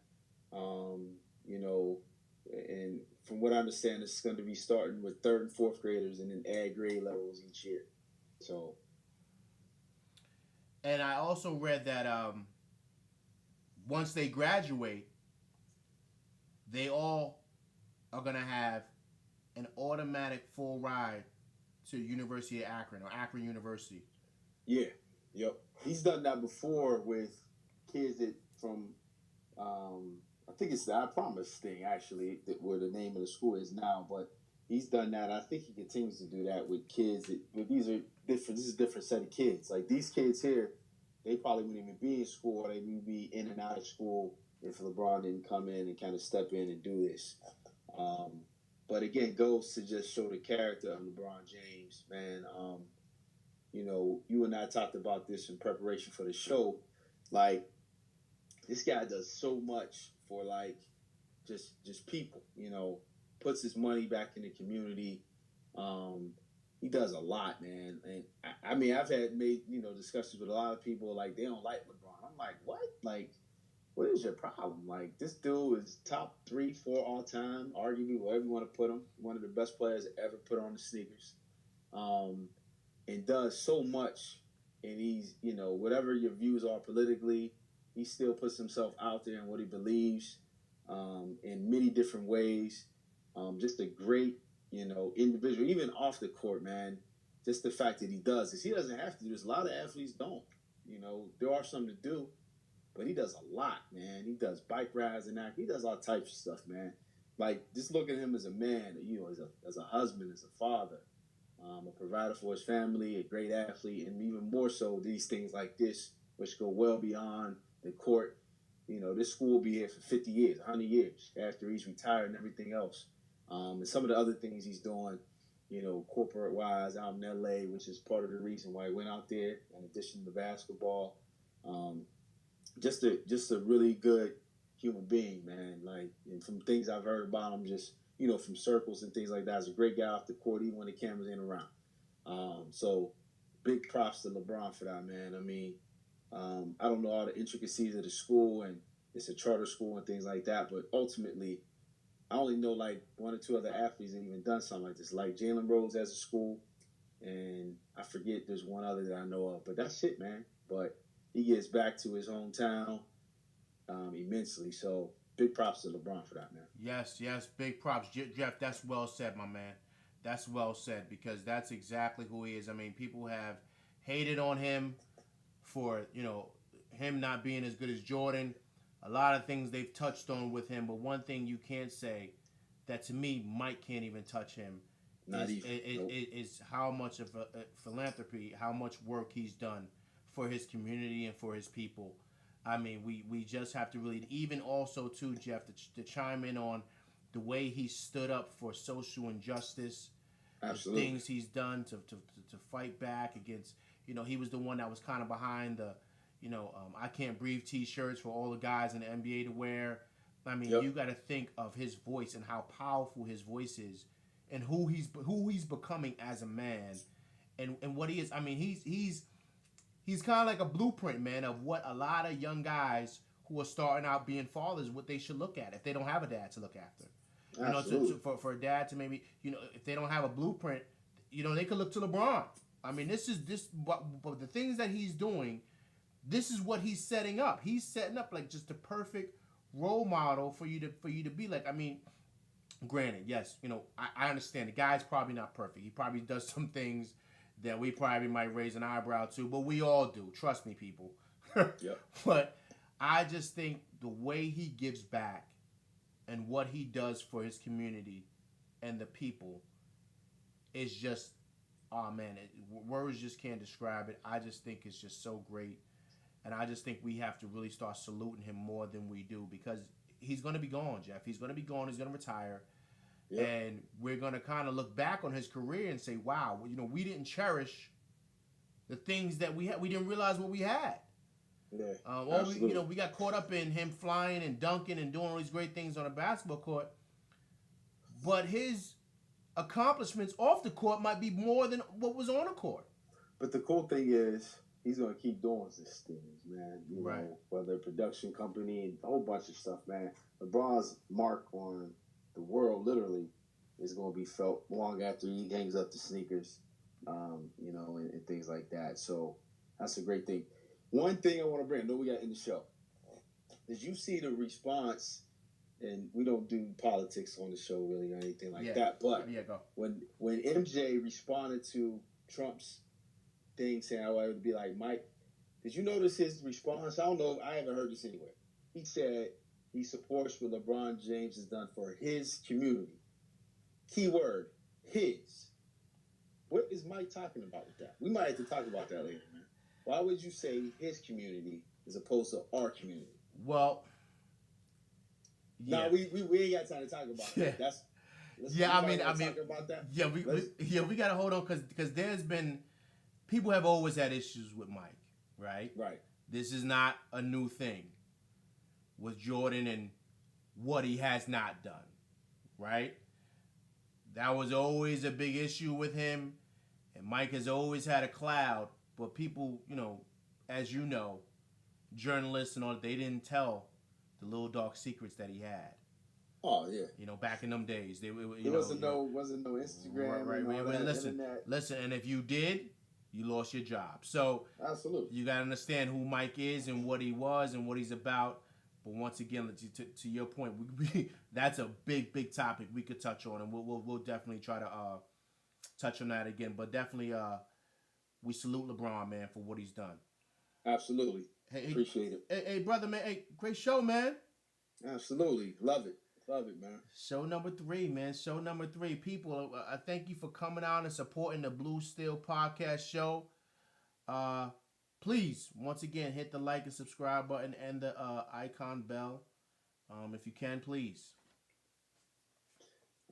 You know, and from what I understand, it's going to be starting with third and fourth graders and then add grade levels each year. So And I also read that once they graduate, they all are gonna have an automatic full ride to University of Akron or Akron University. yeah, yep, he's done that before with kids that from I think it's the I Promise thing actually, that where the name of the school is now. But he's done that. I think he continues to do that with kids. But these are different. This is a different set of kids. Like these kids here, they probably wouldn't even be in school. Or they would be in and out of school if LeBron didn't come in and kind of step in and do this. Um, but again, goes to just show the character of LeBron James, man. You know, you and I talked about this in preparation for the show. Like this guy does so much for like just people, you know, puts his money back in the community. um he does a lot, man. And I mean, I've had made, you know, discussions with a lot of people, like they don't like LeBron. I'm like, what? Like, what is your problem? Like, this dude is top 3, 4 all time, arguably wherever you want to put him, one of the best players ever put on the sneakers. um and does so much. And he's, you know, whatever your views are politically, he still puts himself out there in what he believes, in many different ways. Just a great, you know, individual, even off the court, man. Just the fact that he does this, he doesn't have to do this. A lot of athletes don't. You know, there are some to do, but he does a lot, man. He does bike rides and that. He does all types of stuff, man. Like, just look at him as a man, you know, as a husband, as a father, a provider for his family, a great athlete, and even more so these things like this, which go well beyond the court. You know, this school will be here for 50 years, 100 years after he's retired and everything else. And some of the other things he's doing, you know, corporate-wise out in L.A., which is part of the reason why he went out there, in addition to basketball. Um, just a really good human being, man. Like, and from things I've heard about him, just, you know, from circles and things like that, he's a great guy off the court, even when the cameras ain't around. So big props to LeBron for that, man. I mean, I don't know all the intricacies of the school, and it's a charter school and things like that, but ultimately, I only know like one or two other athletes that even done something like this, like Jalen Rose as a school, and I forget there's one other that I know of, but that's it, man. But he gets back to his hometown immensely. So big props to LeBron for that, man. Yes, yes, big props, Jeff. That's well said, my man. That's well said because that's exactly who he is. I mean, people have hated on him for, you know, him not being as good as Jordan. A lot of things they've touched on with him, but one thing you can't say that to me Mike can't even touch him Not even. Nope. is how much of a philanthropy, how much work he's done for his community and for his people. I mean, we just have to really, even also too, Jeff, to chime in on the way he stood up for social injustice, Absolutely. the things he's done to fight back against. You know, he was the one that was kind of behind the, you know, I Can't Breathe T-shirts for all the guys in the NBA to wear. I mean, you got to think of his voice and how powerful his voice is, and who he's becoming as a man, and what he is. I mean, he's kind of like a blueprint, man, of what a lot of young guys who are starting out being fathers, what they should look at if they don't have a dad to look after. You know, for a dad to maybe, you know, if they don't have a blueprint, you know, they could look to LeBron. I mean, but the things that he's doing, this is what he's setting up. He's setting up like just the perfect role model for you to be like. I mean, granted, yes, you know, I understand the guy's probably not perfect. He probably does some things that we probably might raise an eyebrow to, but we all do. Trust me, people. Yep. But I just think the way he gives back and what he does for his community and the people is just, oh man, words just can't describe it. I just think it's just so great. And I just think we have to really start saluting him more than we do because he's going to be gone, Jeff. He's going to be gone. He's going to retire. Yep. And we're going to kind of look back on his career and say, wow, you know, we didn't cherish the things that we had. We didn't realize what we had. Yeah, we got caught up in him flying and dunking and doing all these great things on a basketball court. But his accomplishments off the court might be more than what was on the court. But the cool thing is, he's gonna keep doing this things, man. You Right. know, whether production company and a whole bunch of stuff, man. LeBron's mark on the world literally is gonna be felt long after he hangs up the sneakers, you know, and things like that. So that's a great thing. One thing I want to bring, I know we got in the show. Did you see the response? And we don't do politics on the show really or anything like that. But go. when MJ responded to Trump's thing saying I would be like, Mike, did you notice his response? I don't know. I haven't heard this anywhere. He said he supports what LeBron James has done for his community. Keyword, his. What is Mike talking about with that? We might have to talk about that later, man. Why would you say his community as opposed to our community? Well, yeah. No, we ain't got time to talk about that. I mean, talk about that. Yeah, we gotta hold on because there's been people have always had issues with Mike, right? Right. This is not a new thing with Jordan and what he has not done, right? That was always a big issue with him, and Mike has always had a cloud. But people, you know, as you know, journalists and all, they didn't tell the little dark secrets that he had. Oh yeah. You know, back in them days, there wasn't no Instagram. Right. Listen, and if you did, you lost your job. So absolutely, you gotta understand who Mike is and what he was and what he's about. But once again, to your point, that's a big topic we could touch on, and we'll definitely try to touch on that again. But definitely, we salute LeBron, man, for what he's done. Absolutely, appreciate it. Hey, brother, man, hey, great show, man. Absolutely, love it, man. Show number 3, man. Show number 3. People, I thank you for coming out and supporting the Blue Steel Podcast show. Please, once again, hit the like and subscribe button and the icon bell. If you can, please.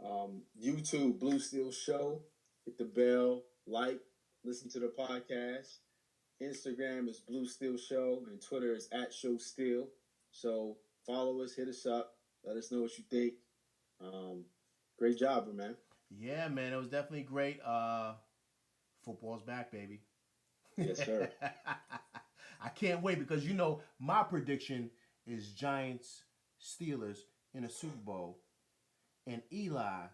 YouTube, Blue Steel Show. Hit the bell, like, listen to the podcast. Instagram is Blue Steel Show, and Twitter is @ShowSteel. So follow us, hit us up, let us know what you think. Great job, man. Yeah, man, it was definitely great. Football's back, baby. Yes, sir. I can't wait because you know my prediction is Giants Steelers in a Super Bowl, and Eli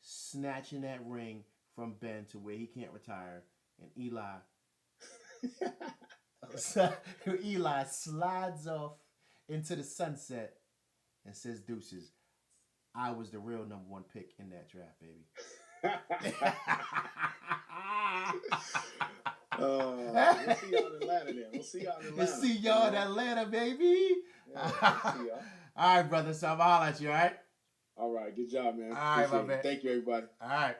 snatching that ring from Ben to where he can't retire, and Eli slides off into the sunset and says, "Deuces, I was the real number 1 pick in that draft, baby." We'll see y'all in Atlanta then. We'll see y'all in Atlanta, baby. Yeah, we'll see y'all. All right, brother. So I'm going to holler at you, all right? All right. Good job, man. All right, my man. Thank you, everybody. All right.